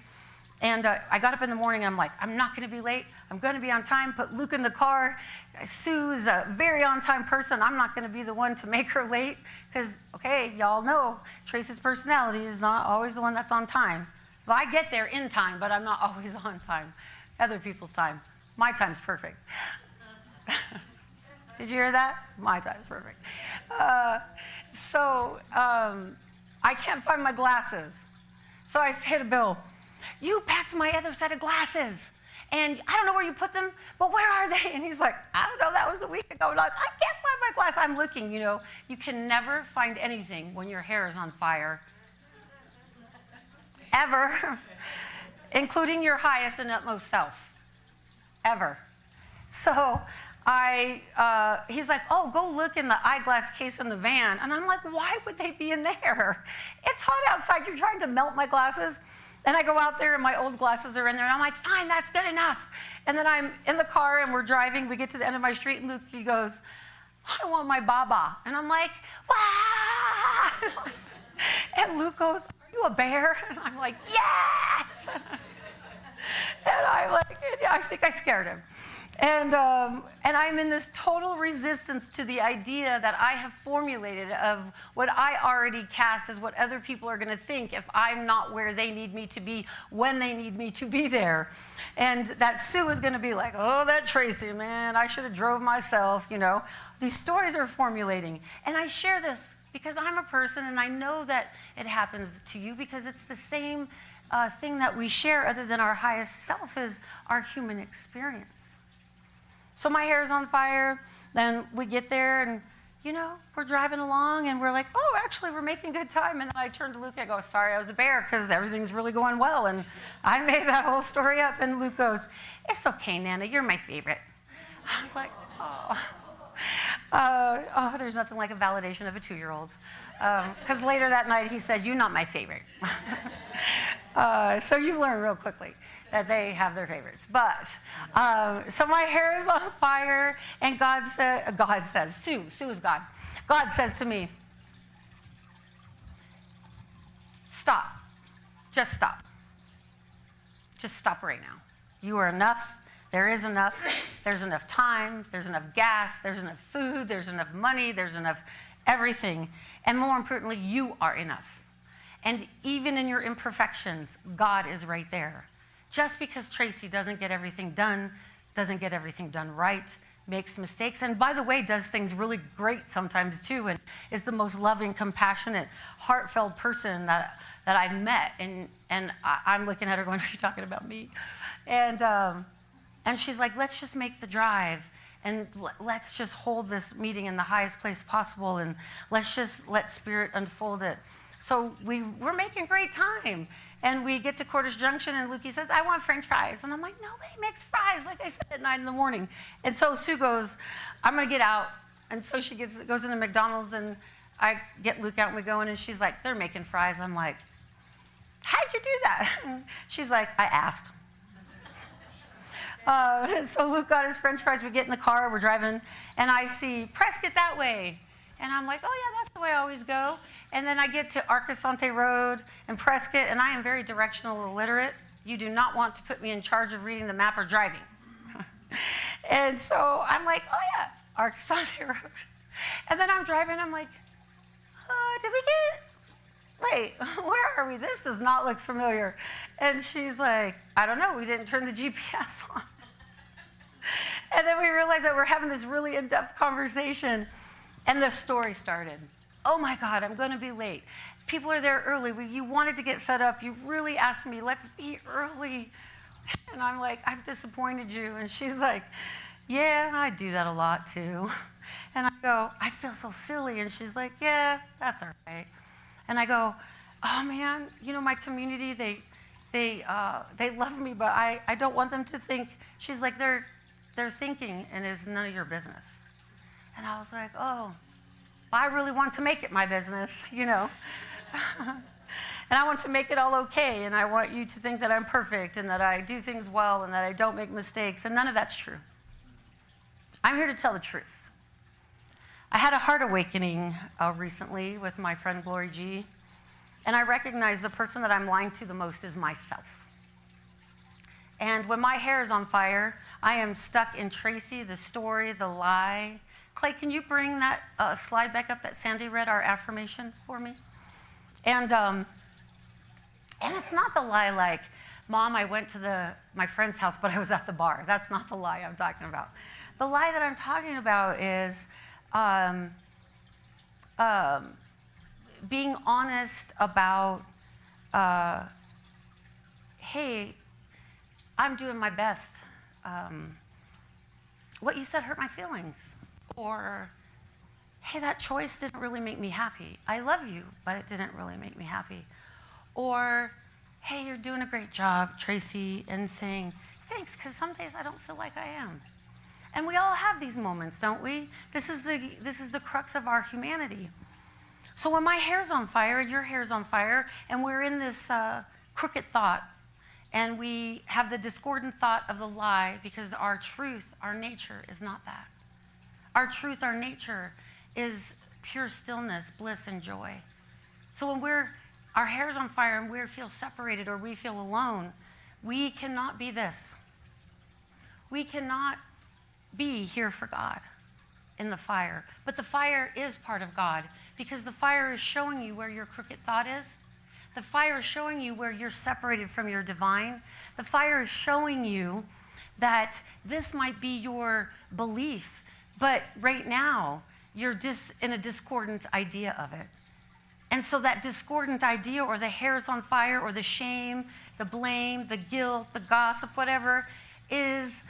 and I got up in the morning, and I'm like, I'm not going to be late. I'm going to be on time. Put Luke in the car. Sue's a very on-time person. I'm not going to be the one to make her late, because, okay, y'all know Tracy's personality is not always the one that's on time. Well, I get there in time, but I'm not always on time. Other people's time. My time's perfect. Did you hear that? My time's perfect. I can't find my glasses. So I say to Bill, you packed my other set of glasses, and I don't know where you put them, but where are they? And he's like, I don't know, that was a week ago. And I can't find my glasses. I'm looking, You can never find anything when your hair is on fire. Ever, including your highest and utmost self, ever. So he's like, oh, go look in the eyeglass case in the van. And I'm like, why would they be in there? It's hot outside. You're trying to melt my glasses. And I go out there, and my old glasses are in there. And I'm like, fine, that's good enough. And then I'm in the car, and we're driving. We get to the end of my street, and Luke, he goes, I want my Baba. And I'm like, wah! And Luke goes, you a bear? And I'm like, yes! And I'm like, I think I scared him. And I'm in this total resistance to the idea that I have formulated of what I already cast as what other people are going to think if I'm not where they need me to be when they need me to be there. And that Sue is going to be like, oh, that Tracy, man, I should have drove myself, These stories are formulating. And I share this because I'm a person, and I know that it happens to you, because it's the same thing that we share other than our highest self is our human experience. So my hair is on fire, then we get there, and, we're driving along, and we're like, oh, actually, we're making good time. And then I turn to Luke, I go, sorry, I was a bear, because everything's really going well. And I made that whole story up, and Luke goes, it's okay, Nana, you're my favorite. I was like, oh. There's nothing like a validation of a 2-year-old. Because later that night he said, you're not my favorite. So you learn real quickly that they have their favorites. But, so my hair is on fire, and God says, Sue is God. God says to me, stop. Just stop. Just stop right now. You are enough. There is enough. There's enough time. There's enough gas. There's enough food. There's enough money. There's enough everything. And more importantly, you are enough. And even in your imperfections, God is right there. Just because Tracy doesn't get everything done right, makes mistakes, and by the way, does things really great sometimes too, and is the most loving, compassionate, heartfelt person that I've met. And I'm looking at her going, are you talking about me? And she's like, let's just make the drive, and let's just hold this meeting in the highest place possible, and let's just let Spirit unfold it. So we're making great time. And we get to Cordish Junction, and Lukey says, I want French fries. And I'm like, nobody makes fries, like I said, at 9 in the morning. And so Sue goes, I'm going to get out. And so she goes into McDonald's, and I get Luke out, and we go in, and she's like, they're making fries. I'm like, how'd you do that? She's like, I asked. So Luke got his French fries. We get in the car, we're driving, and I see Prescott that way. And I'm like, oh, yeah, that's the way I always go. And then I get to Arcasante Road and Prescott, and I am very directional illiterate. You do not want to put me in charge of reading the map or driving. And so I'm like, oh, yeah, Arcasante Road. And then I'm driving, I'm like, wait, where are we? This does not look familiar. And she's like, I don't know, we didn't turn the GPS on. And then we realized that we're having this really in-depth conversation. And the story started. Oh my God, I'm going to be late. People are there early. You wanted to get set up. You really asked me, let's be early. And I'm like, I've disappointed you. And she's like, yeah, I do that a lot too. And I go, I feel so silly. And she's like, yeah, that's all right. And I go, oh man, my community, they love me, but I don't want them to think. She's like, they're thinking, and it's none of your business. And I was like, oh, I really want to make it my business, And I want to make it all okay, and I want you to think that I'm perfect and that I do things well and that I don't make mistakes, and none of that's true. I'm here to tell the truth. I had a heart awakening recently with my friend Glory G, and I recognize the person that I'm lying to the most is myself. And when my hair is on fire, I am stuck in Tracy, the story, the lie. Clay, can you bring that slide back up that Sandy read, our affirmation, for me? And it's not the lie like, Mom, I went to my friend's house, but I was at the bar. That's not the lie I'm talking about. The lie that I'm talking about is being honest about, hey, I'm doing my best. What you said hurt my feelings. Or, hey, that choice didn't really make me happy. I love you, but it didn't really make me happy. Or, hey, you're doing a great job, Tracy, and saying, thanks, because some days I don't feel like I am. And we all have these moments, don't we? This is the crux of our humanity. So when my hair's on fire and your hair's on fire, and we're in this crooked thought, and we have the discordant thought of the lie, because our truth, our nature is not that. Our truth, our nature is pure stillness, bliss, and joy. So when our hair's on fire and we feel separated or we feel alone, we cannot be this. We cannot be here for God in the fire. But the fire is part of God, because the fire is showing you where your crooked thought is. The fire is showing you where you're separated from your divine. The fire is showing you that this might be your belief, but right now, you're in a discordant idea of it. And so that discordant idea, or the hair's on fire, or the shame, the blame, the guilt, the gossip, whatever, is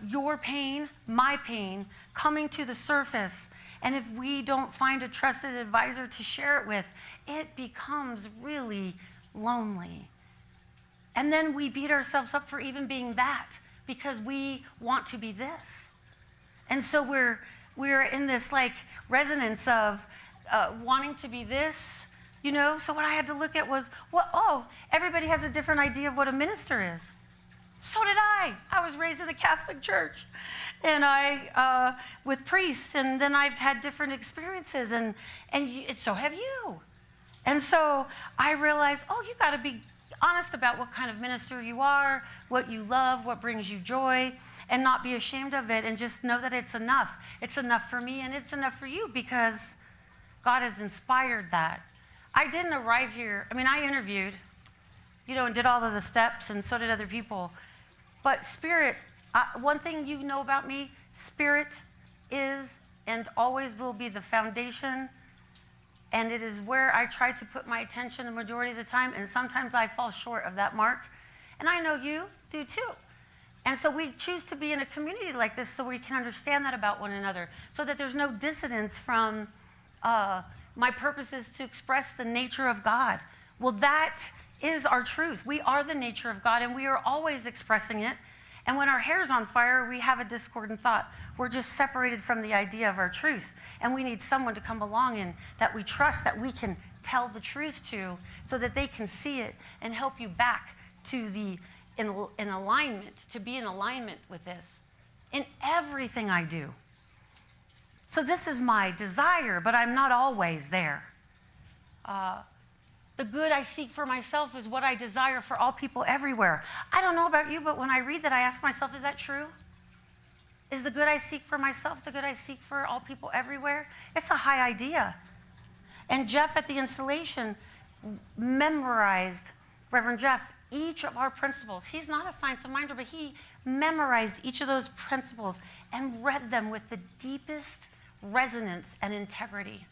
your pain, my pain, coming to the surface. And if we don't find a trusted advisor to share it with, it becomes really lonely. And then we beat ourselves up for even being that, because we want to be this. And so we're in this like resonance of wanting to be this, So what I had to look at was, everybody has a different idea of what a minister is. So did I. I was raised in a Catholic church, and with priests, and then I've had different experiences, and so have you. And so I realized, oh, you got to be honest about what kind of minister you are, what you love, what brings you joy, and not be ashamed of it, and just know that it's enough. It's enough for me, and it's enough for you, because God has inspired that. I didn't arrive here. I mean, I interviewed, and did all of the steps, and so did other people. But Spirit, one thing you know about me, Spirit is and always will be the foundation. And it is where I try to put my attention the majority of the time. And sometimes I fall short of that mark. And I know you do too. And so we choose to be in a community like this so we can understand that about one another. So that there's no dissonance from my purpose is to express the nature of God. Well, that is our truth. We are the nature of God, and we are always expressing it. And when our hair's on fire, we have a discordant thought. We're just separated from the idea of our truth. And we need someone to come along and that we trust, that we can tell the truth to, so that they can see it and help you back to in alignment, to be in alignment with this in everything I do. So this is my desire, but I'm not always there. The good I seek for myself is what I desire for all people everywhere. I don't know about you, but when I read that, I ask myself, is that true? Is the good I seek for myself the good I seek for all people everywhere? It's a high idea. And Jeff at the installation memorized, Reverend Jeff, each of our principles. He's not a science of minder, but he memorized each of those principles and read them with the deepest resonance and integrity,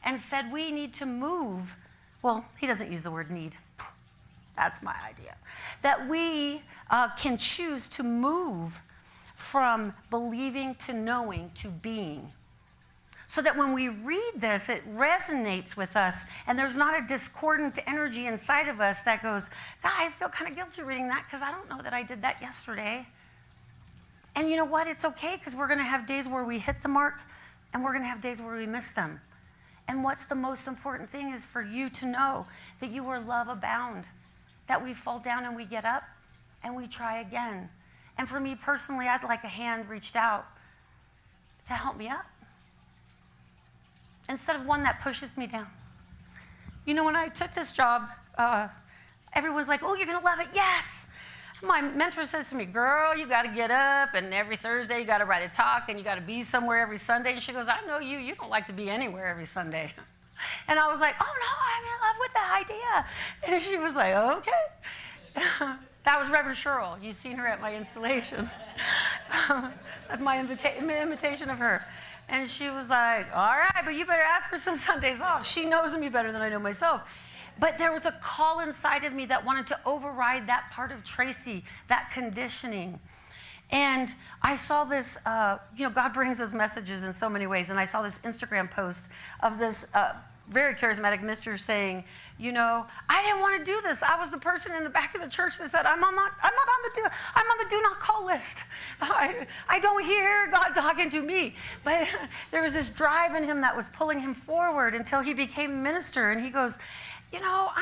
and said we need to move. Well, he doesn't use the word need. That's my idea. That we can choose to move from believing to knowing to being. So that when we read this, it resonates with us, and there's not a discordant energy inside of us that goes, God, I feel kind of guilty reading that because I don't know that I did that yesterday. And you know what? It's okay, because we're going to have days where we hit the mark, and we're going to have days where we miss them. And what's the most important thing is for you to know that you are love abound, that we fall down and we get up and we try again. And for me personally, I'd like a hand reached out to help me up instead of one that pushes me down. When I took this job, everyone's like, oh, you're going to love it. Yes. My mentor says to me, girl, you got to get up, and every Thursday you got to write a talk, and you got to be somewhere every Sunday. And she goes, I know you. You don't like to be anywhere every Sunday. And I was like, oh, no, I'm in love with the idea. And she was like, okay. That was Reverend Cheryl. You've seen her at my installation. That's my invitation of her. And she was like, all right, but you better ask for some Sundays off. She knows me better than I know myself. But there was a call inside of me that wanted to override that part of Tracy, that conditioning. And I saw this, God brings us messages in so many ways. And I saw this Instagram post of this very charismatic minister saying, I didn't want to do this. I was the person in the back of the church that said, I'm on the do not call list. I don't hear God talking to me. But there was this drive in him that was pulling him forward until he became a minister. And he goes, I'm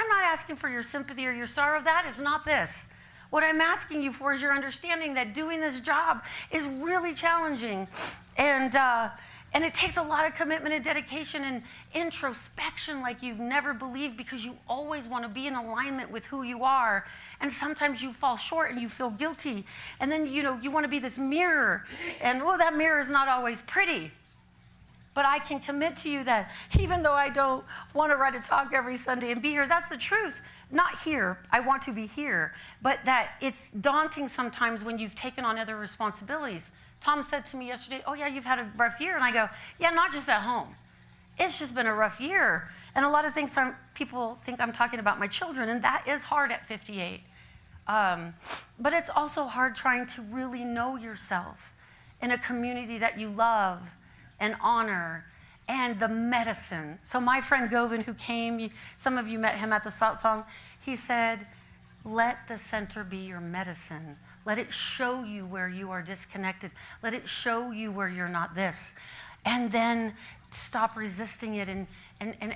not asking for your sympathy or your sorrow. That is not this. What I'm asking you for is your understanding that doing this job is really challenging. And it takes a lot of commitment and dedication and introspection like you've never believed, because you always want to be in alignment with who you are. And sometimes you fall short and you feel guilty. And then, you want to be this mirror. And, that mirror is not always pretty. But I can commit to you that even though I don't want to write a talk every Sunday and be here, that's the truth. Not here. I want to be here. But that it's daunting sometimes when you've taken on other responsibilities. Tom said to me yesterday, oh, yeah, you've had a rough year. And I go, yeah, not just at home. It's just been a rough year. And a lot of things people think I'm talking about my children, and that is hard at 58. But it's also hard trying to really know yourself in a community that you love and honor, and the medicine. So my friend Govin, who came, some of you met him at the Salt Song, he said, let the center be your medicine. Let it show you where you are disconnected. Let it show you where you're not this. And then stop resisting it and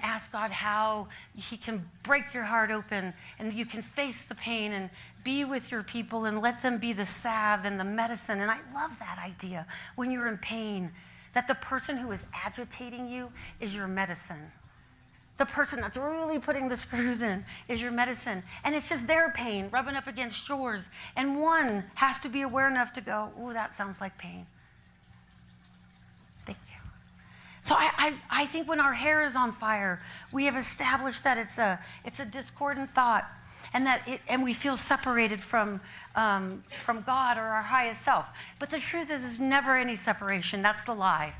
ask God how he can break your heart open, and you can face the pain and be with your people and let them be the salve and the medicine. And I love that idea when you're in pain, that the person who is agitating you is your medicine. The person that's really putting the screws in is your medicine. And it's just their pain rubbing up against yours. And one has to be aware enough to go, ooh, that sounds like pain. Thank you. So I think when our hair is on fire, we have established that it's a discordant thought, and we feel separated from God or our highest self. But the truth is, there's never any separation. That's the lie.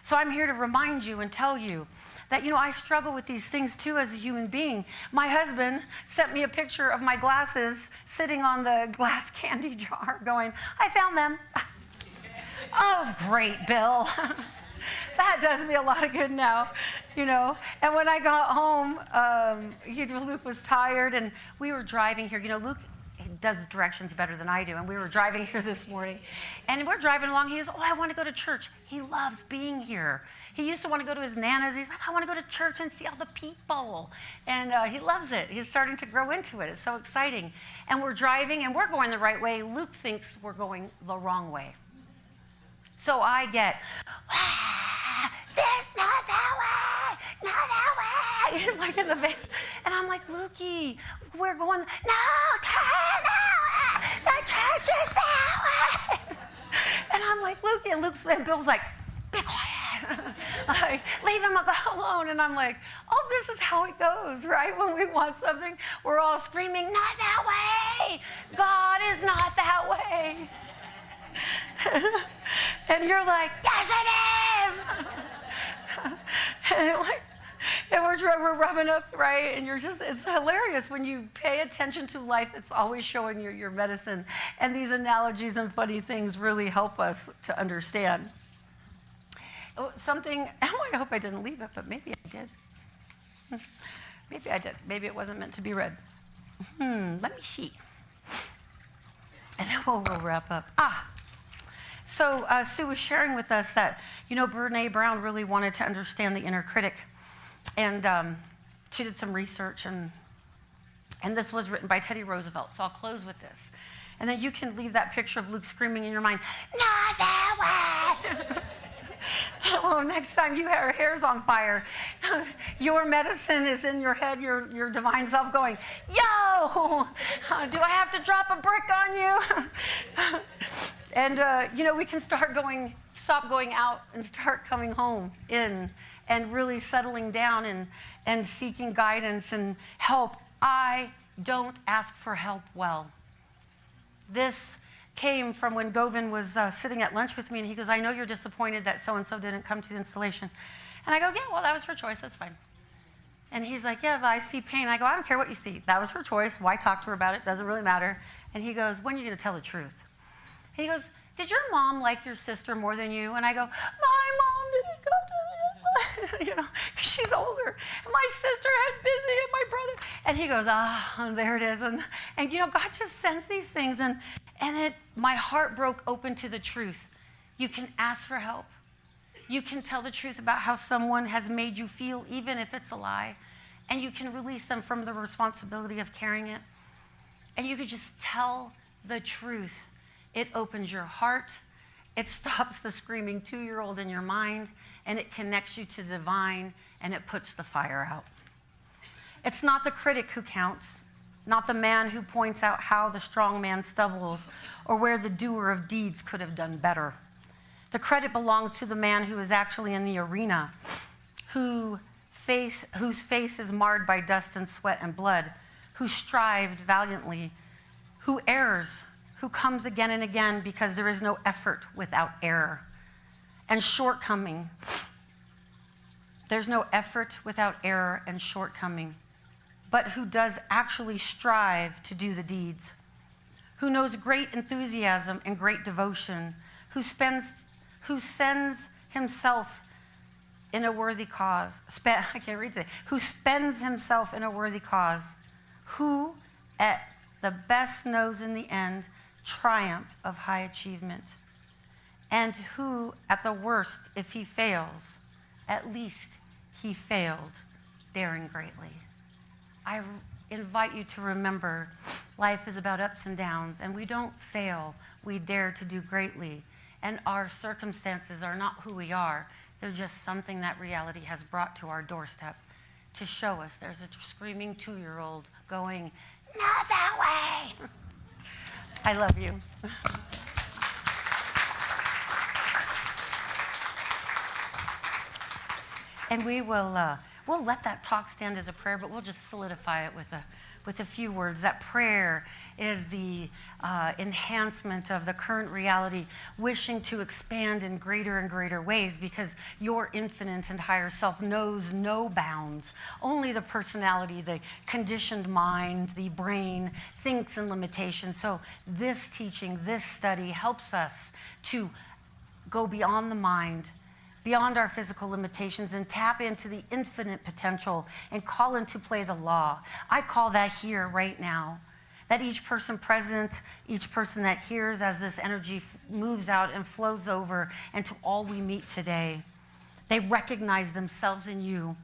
So I'm here to remind you and tell you that, I struggle with these things too as a human being. My husband sent me a picture of my glasses sitting on the glass candy jar going, I found them. Oh, great, Bill. That does me a lot of good now, And when I got home, Luke was tired, and we were driving here. Luke does directions better than I do, and we were driving here this morning. And we're driving along. He goes, I want to go to church. He loves being here. He used to want to go to his Nana's. He's like, I want to go to church and see all the people. And he loves it. He's starting to grow into it. It's so exciting. And we're driving, and we're going the right way. Luke thinks we're going the wrong way. So I get, there's not that way, like in the van. And I'm like, Lukey, we're going, no, turn that way, the church is that way. And I'm like, Lukey, and Bill's like, be quiet, like, leave him alone. And I'm like, oh, this is how it goes, right? When we want something, we're all screaming, not that way, God is not that way. And you're like, yes, it is. And we're rubbing up, right? And it's hilarious. When you pay attention to life, it's always showing you your medicine. And these analogies and funny things really help us to understand. Something, I hope I didn't leave it, but maybe I did. Maybe I did. Maybe it wasn't meant to be read. Let me see. And then we'll wrap up. So Sue was sharing with us that, Brené Brown really wanted to understand the inner critic. And she did some research, and this was written by Teddy Roosevelt. So I'll close with this. And then you can leave that picture of Luke screaming in your mind, not that way. Well, next time your hair's on fire, your medicine is in your head, your divine self going, yo, do I have to drop a brick on you? And, we can stop going out and start coming home in and really settling down and seeking guidance and help. I don't ask for help well. This came from when Govind was sitting at lunch with me, and he goes, I know you're disappointed that so-and-so didn't come to the installation. And I go, yeah, well, that was her choice. That's fine. And he's like, yeah, but I see pain. I go, I don't care what you see. That was her choice. Why talk to her about it? Doesn't really matter. And he goes, when are you going to tell the truth? He goes, did your mom like your sister more than you? And I go, my mom didn't come to the she's older. And my sister had busy, and my brother. And he goes, there it is. And God just sends these things. And my heart broke open to the truth. You can ask for help. You can tell the truth about how someone has made you feel, even if it's a lie. And you can release them from the responsibility of carrying it. And you could just tell the truth. It opens your heart. It stops the screaming 2-year-old in your mind. And it connects you to the divine. And it puts the fire out. It's not the critic who counts. Not the man who points out how the strong man stumbles or where the doer of deeds could have done better. The credit belongs to the man who is actually in the arena, whose face is marred by dust and sweat and blood, who strived valiantly, who errs, who comes again and again because there is no effort without error and shortcoming. There's no effort without error and shortcoming, but who does actually strive to do the deeds, who knows great enthusiasm and great devotion, who sends himself in a worthy cause. I can't read today. Who spends himself in a worthy cause, who at the best knows in the end triumph of high achievement, and who at the worst, if he fails, at least he failed daring greatly. I invite you to remember life is about ups and downs, and we don't fail. We dare to do greatly. And our circumstances are not who we are. They're just something that reality has brought to our doorstep to show us. There's a screaming 2-year-old going, not that way. I love you. And we'll let that talk stand as a prayer, but we'll just solidify it with a few words. That prayer is the enhancement of the current reality, wishing to expand in greater and greater ways, because your infinite and higher self knows no bounds. Only the personality, the conditioned mind, the brain thinks in limitations. So this teaching, this study helps us to go beyond the mind, beyond our physical limitations, and tap into the infinite potential and call into play the law. I call that here right now, that each person present, each person that hears as this energy moves out and flows over, and to all we meet today, they recognize themselves in you.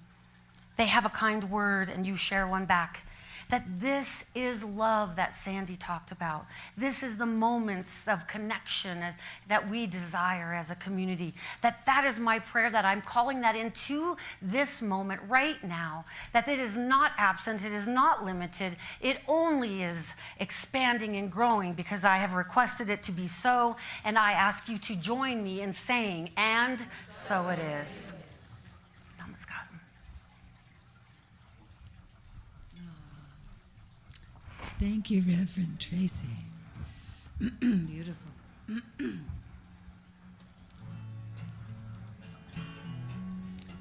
They have a kind word and you share one back. That this is love that Sandy talked about. This is the moments of connection that we desire as a community. That is my prayer, that I'm calling that into this moment right now. That it is not absent, it is not limited, it only is expanding and growing, because I have requested it to be so, and I ask you to join me in saying, and so it is. Namaskar. Thank you, Reverend Tracy. Beautiful.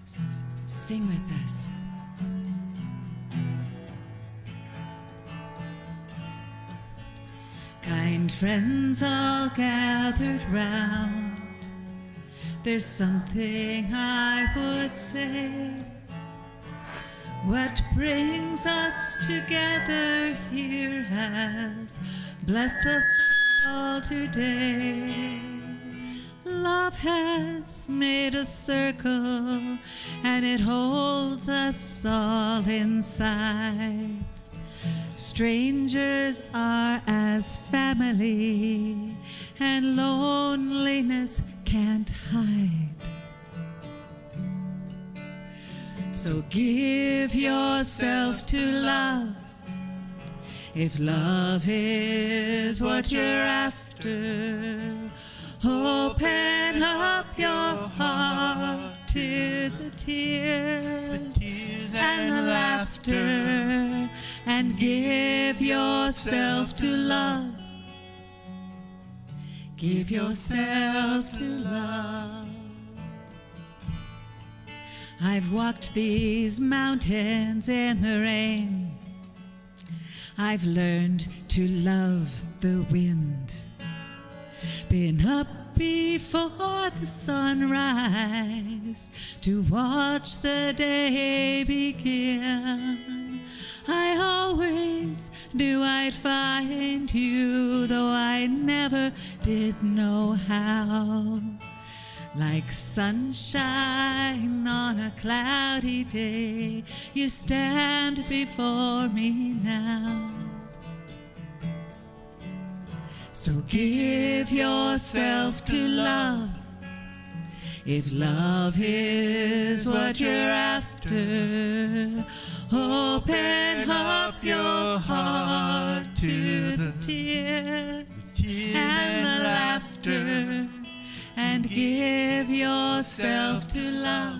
So sing with us. Kind friends all gathered round, there's something I would say. What brings us together here has blessed us all today. Love has made a circle and it holds us all inside. Strangers are as family and loneliness can't hide. So give yourself to love, if love is what you're after. Open up your heart to the tears and the laughter, and give yourself to love. Give yourself to love. I've walked these mountains in the rain. I've learned to love the wind. Been up before the sunrise to watch the day begin. I always knew I'd find you, though I never did know how. Like sunshine on a cloudy day, you stand before me now. So give yourself to love, if love is what you're after. Open up your heart to the tears and the laughter, and give yourself to love.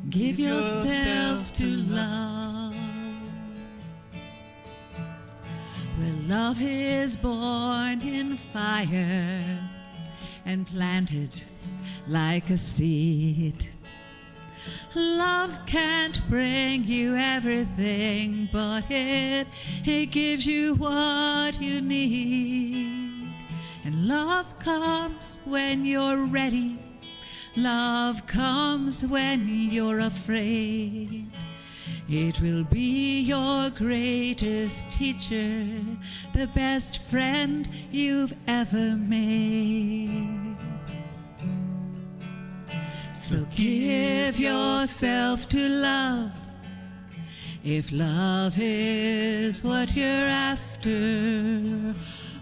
Give yourself to love. Where love is born in fire and planted like a seed. Love can't bring you everything, but it gives you what you need. And love comes when you're ready. Love comes when you're afraid. It will be your greatest teacher, the best friend you've ever made. So give yourself to love, if love is what you're after.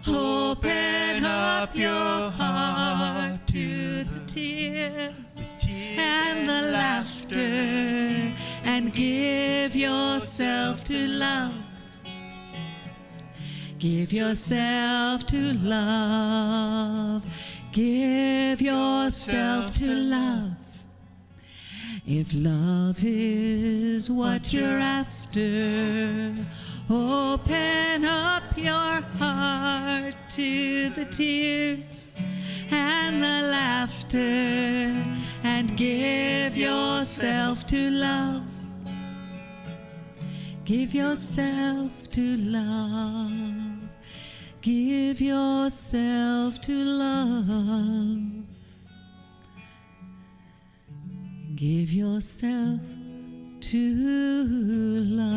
Open up your heart to the tears and the laughter, and give yourself to love. Give yourself to love. Give yourself to love. If love is what you're after, open up your heart to the tears and the laughter, and give yourself to love. Give yourself to love. Give yourself to love. Give yourself to love.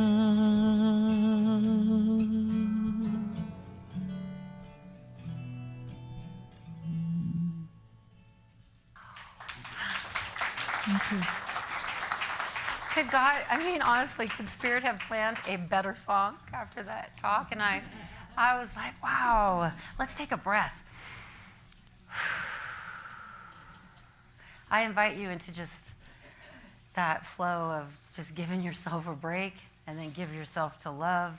Could God, I mean, honestly, could Spirit have planned a better song after that talk? And I was like, wow, let's take a breath. I invite you into just that flow of just giving yourself a break, and then give yourself to love,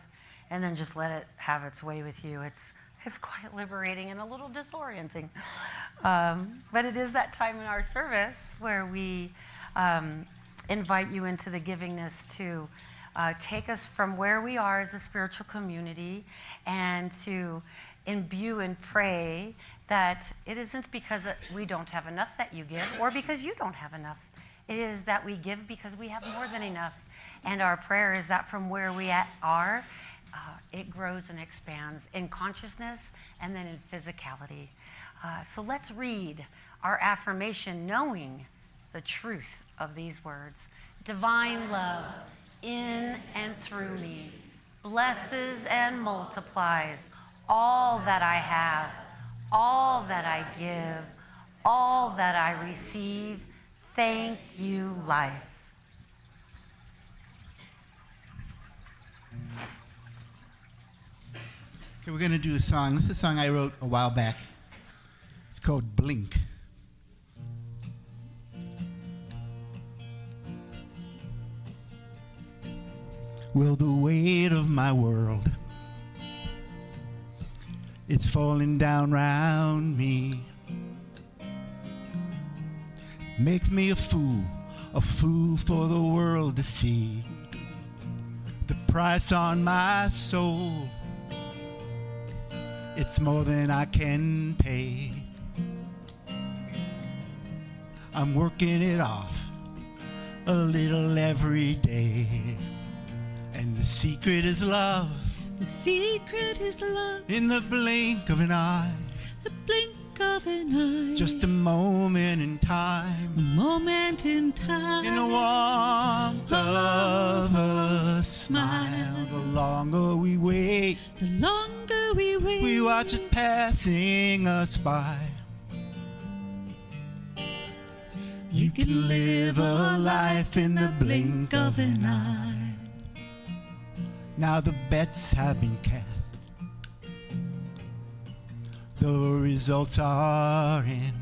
and then just let it have its way with you. It's quite liberating and a little disorienting. But it is that time in our service where we invite you into the givingness to take us from where we are as a spiritual community, and to imbue and pray that it isn't because we don't have enough that you give, or because you don't have enough. It is that we give because we have more than enough. And our prayer is that from where we are, it grows and expands in consciousness and then in physicality. So let's read our affirmation, knowing the truth of these words. Divine love in and through me blesses and multiplies all that I have, all that I give, all that I receive. Thank you, life. Okay, we're going to do a song. This is a song I wrote a while back. It's called Blink. Well, the weight of my world, it's falling down round me. Makes me a fool for the world to see. The price on my soul, it's more than I can pay. I'm working it off a little every day. And the secret is love. The secret is love. In the blink of an eye. The blink of an eye. Just a moment in time. A moment in time. In the warmth of a smile. The longer we wait, The longer we wait, we watch it passing us by. You can live a life in the blink of an eye. Now the bets have been cast. The results are in.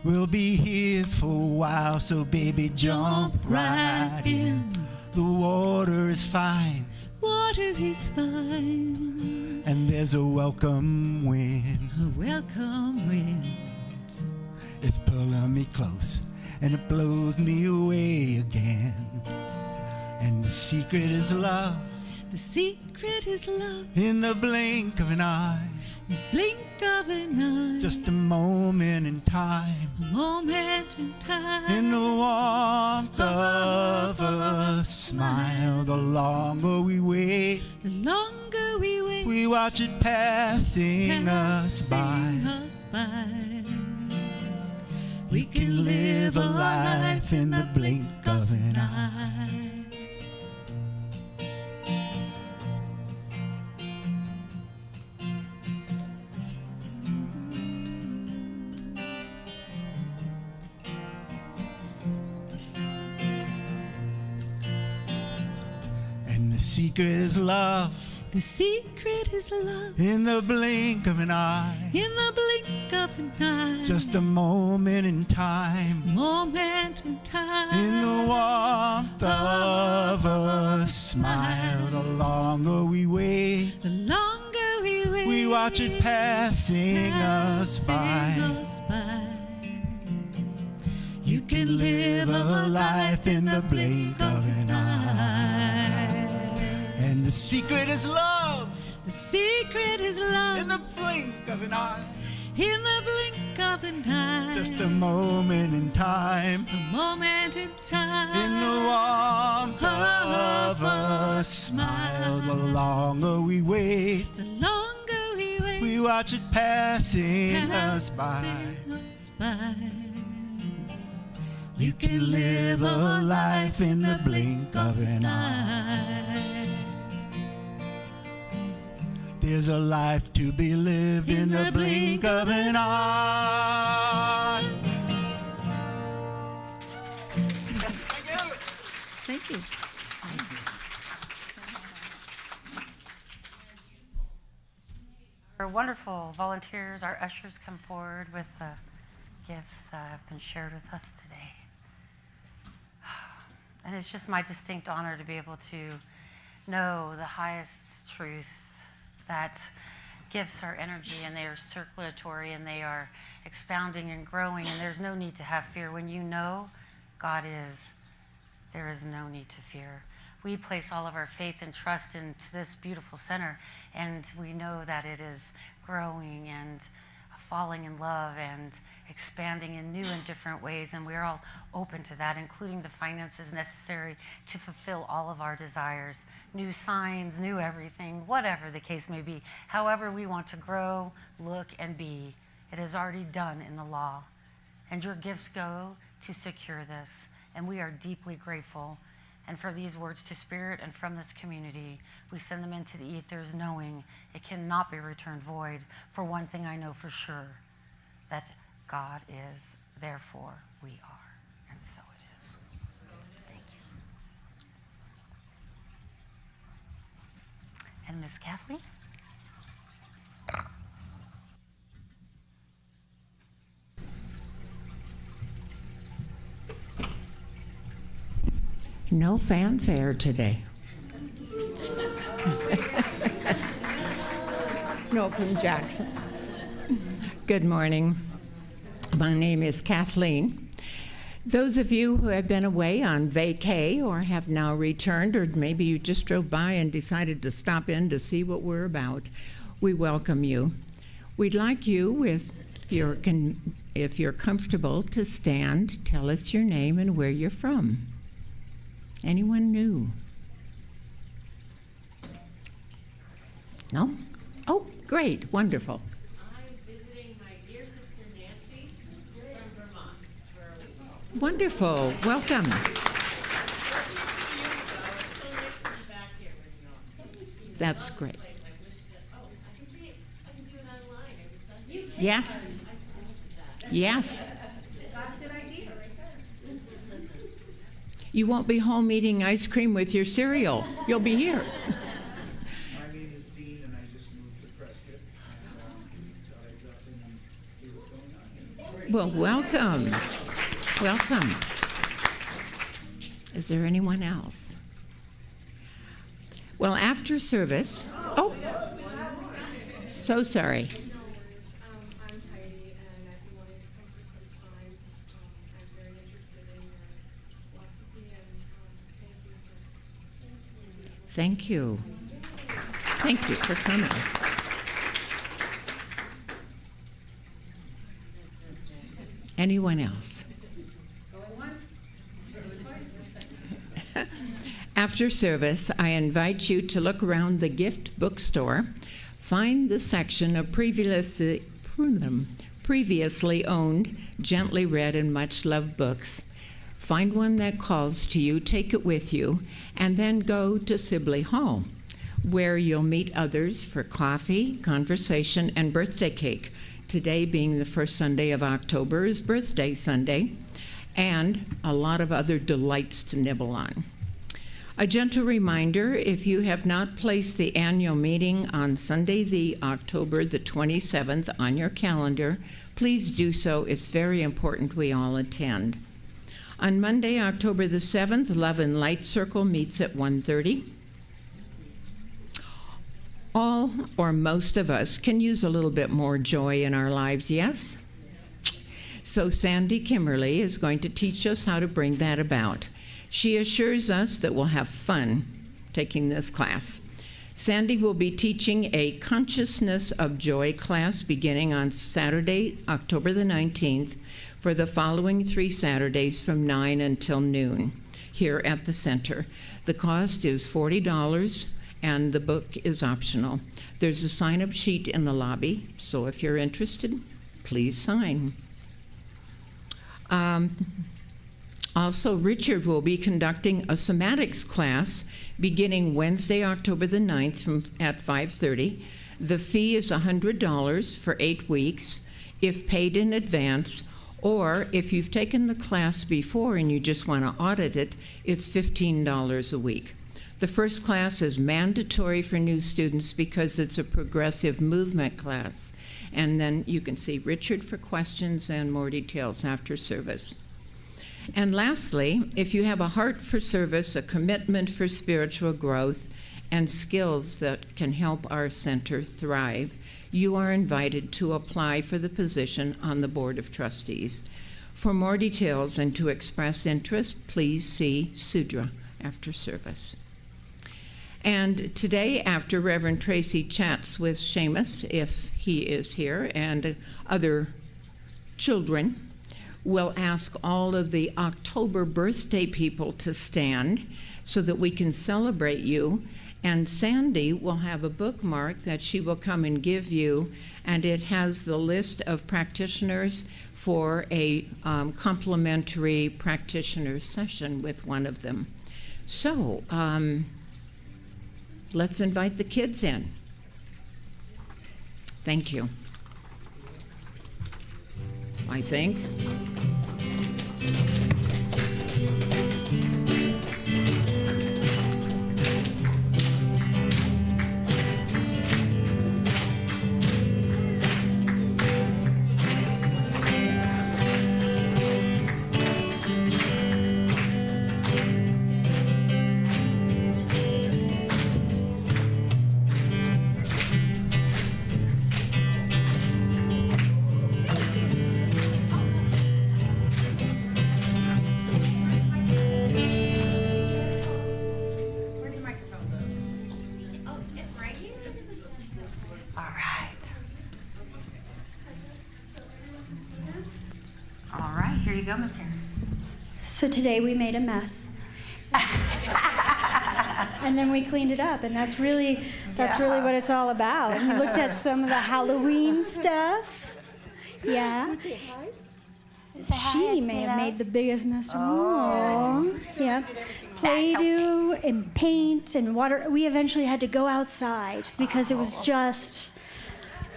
We'll be here for a while, so baby, jump right in. The water is fine, water is fine. and there's a welcome wind. A welcome wind. It's pulling me close, and it blows me away again. And the secret is love. The secret is love. In the blink of an eye. The blink of an eye. Just a moment in time. A moment in time. In the warmth of a smile. The longer we wait, The longer we wait, we watch it passing us by. us by. We can live a life in the blink of an eye. And the secret is love. The secret is love. In the blink of an eye. In the blink of an eye. Just a moment in time. Moment in time. In the warmth of a smile, the longer we wait, The longer we wait, we watch it passing us by. You can live a life in the blink of an eye. And the secret is love. The secret is love. In the blink of an eye. In the blink of an eye. Just a moment in time. A moment in time. In the warmth of a smile, the longer we wait, The longer we wait, we watch it passing us by. us by. You can live a life in the blink of an eye. There's a life to be lived in the blink of an eye. Thank you. Our wonderful volunteers, our ushers, come forward with the gifts that have been shared with us today. And it's just my distinct honor to be able to know the highest truth, that gifts are energy and they are circulatory and they are expounding and growing, and there's no need to have fear. When you know God is, there is no need to fear. We place all of our faith and trust into this beautiful center, and we know that it is growing and falling in love and expanding in new and different ways, and we're all open to that, including the finances necessary to fulfill all of our desires, new signs, new everything, whatever the case may be. However we want to grow, look, and be, it is already done in the law, and your gifts go to secure this, and we are deeply grateful. And for these words to Spirit and from this community, we send them into the ethers knowing it cannot be returned void. For one thing I know for sure, that God is, therefore we are. And so it is. Thank you. And Miss Kathleen? No fanfare today. No, from Jackson. Good morning. My name is Kathleen. Those of you who have been away on vacay or have now returned, or maybe you just drove by and decided to stop in to see what we're about, we welcome you. We'd like you, if you're comfortable, to stand, tell us your name and where you're from. Anyone new? No? Oh, great, wonderful. I'm visiting my dear sister Nancy from Vermont for a week. Wonderful, welcome. That's great. Yes. Yes. You won't be home eating ice cream with your cereal. You'll be here. My name is Dean, and I just moved to Prescott. And thought I'd drop in and see what's going on here. Well, welcome. Welcome. Is there anyone else? Well, after service. Oh, so sorry. I'm Heidi, and I've been wanting to come for some time. I'm very interested in your philosophy, and thank you. Thank you for coming. Anyone else? After service, I invite you to look around the gift bookstore, find the section of previously owned, gently read, and much loved books. Find one that calls to you, take it with you, and then go to Sibley Hall, where you'll meet others for coffee, conversation, and birthday cake. Today, being the first Sunday of October, is Birthday Sunday, and a lot of other delights to nibble on. A gentle reminder, if you have not placed the annual meeting on Sunday, October the 27th on your calendar, Please do so. It's very important we all attend. On Monday, October the 7th, Love and Light Circle meets at 1:30. All or most of us can use a little bit more joy in our lives, yes? So Sandy Kimberly is going to teach us how to bring that about. She assures us that we'll have fun taking this class. Sandy will be teaching a Consciousness of Joy class beginning on Saturday, October the 19th, for the following 3 Saturdays from 9 until noon here at the center. The cost is $40 and the book is optional. There's a sign-up sheet in the lobby, so if you're interested, please sign. Also, Richard will be conducting a somatics class beginning Wednesday, October the 9th at 5:30. The fee is $100 for 8 weeks if paid in advance, or if you've taken the class before and you just want to audit it, it's $15 a week. The first class is mandatory for new students because it's a progressive movement class. And then you can see Richard for questions and more details after service. And lastly, if you have a heart for service, a commitment for spiritual growth, and skills that can help our center thrive, you are invited to apply for the position on the Board of Trustees. For more details and to express interest, please see Sudra after service. And today, after Reverend Tracy chats with Seamus, if he is here, and other children, we'll ask all of the October birthday people to stand so that we can celebrate you. And Sandy will have a bookmark that she will come and give you, and it has the list of practitioners for a complimentary practitioner session with one of them. So, let's invite the kids in. Thank you. I think. Go, Miss Hare. So today we made a mess. And then we cleaned it up, and that's really what it's all about. And we looked at some of the Halloween stuff. Yeah. She may have made the biggest mess of all. Yeah. Play-Doh and paint and water. We eventually had to go outside because it was just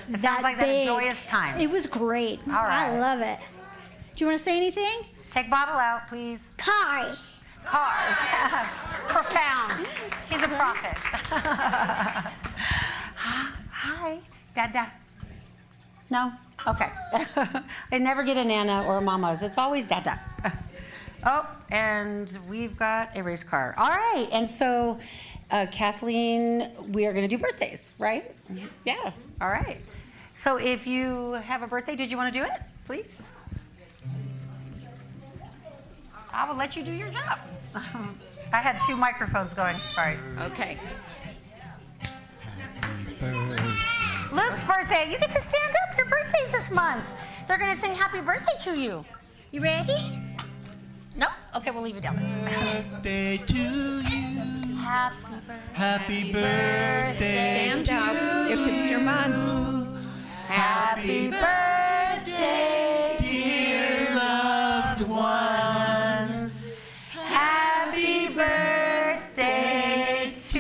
It sounds like that a joyous time. It was great. All right. I love it. Do you want to say anything? Take bottle out, please. Cars. Cars. Profound. He's a prophet. Hi, Dada. No? Okay. I never get a Nana or a Mama's. It's always Dada. Oh, and we've got a race car. All right. And so, Kathleen, we are going to do birthdays, right? Yeah. All right. So if you have a birthday, did you want to do it, please? I will let you do your job. I had 2 microphones going. All right. Okay. Luke's birthday. You get to stand up. Your birthday's this month. They're going to sing happy birthday to you. You ready? No? Okay, we'll leave it down. Birthday to you. Happy birthday. Stand up if it's your month. Happy birthday, dear loved ones. Happy birthday to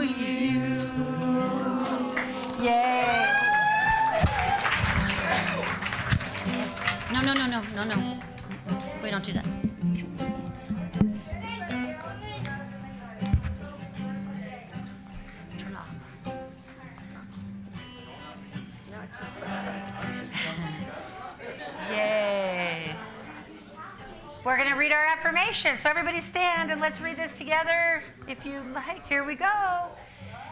you. Yay. No. We don't do that. Turn off. We're going to read our affirmation. So everybody stand and let's read this together if you like. Here we go.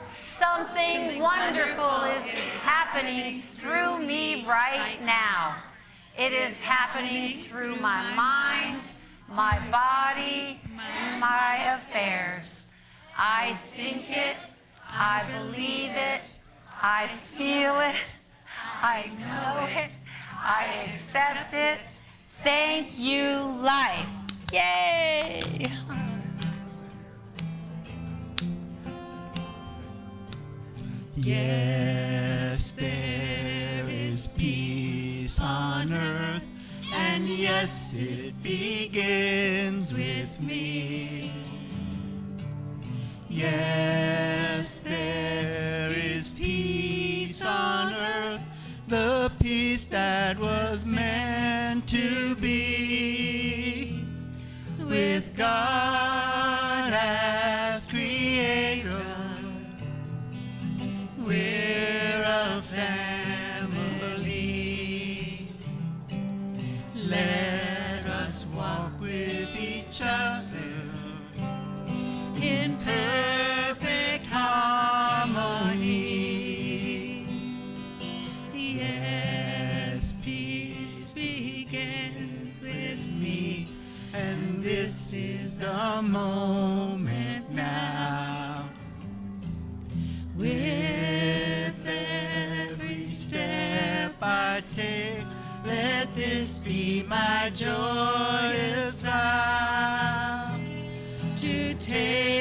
Something wonderful is happening through me right now. It is happening through my mind, my body, and my affairs. I think it, I believe it, I feel it, I know it, I accept it. Thank you, life. Yay! Yes, there is peace on earth, and yes, it begins with me. Yes, there is peace on earth, the peace that was meant to be, with God as creator. We're a family. Let us walk with each other in perfect harmony. Yes, peace begins with me, and this is the moment now. With every step I take, let this be my joyous vow, to take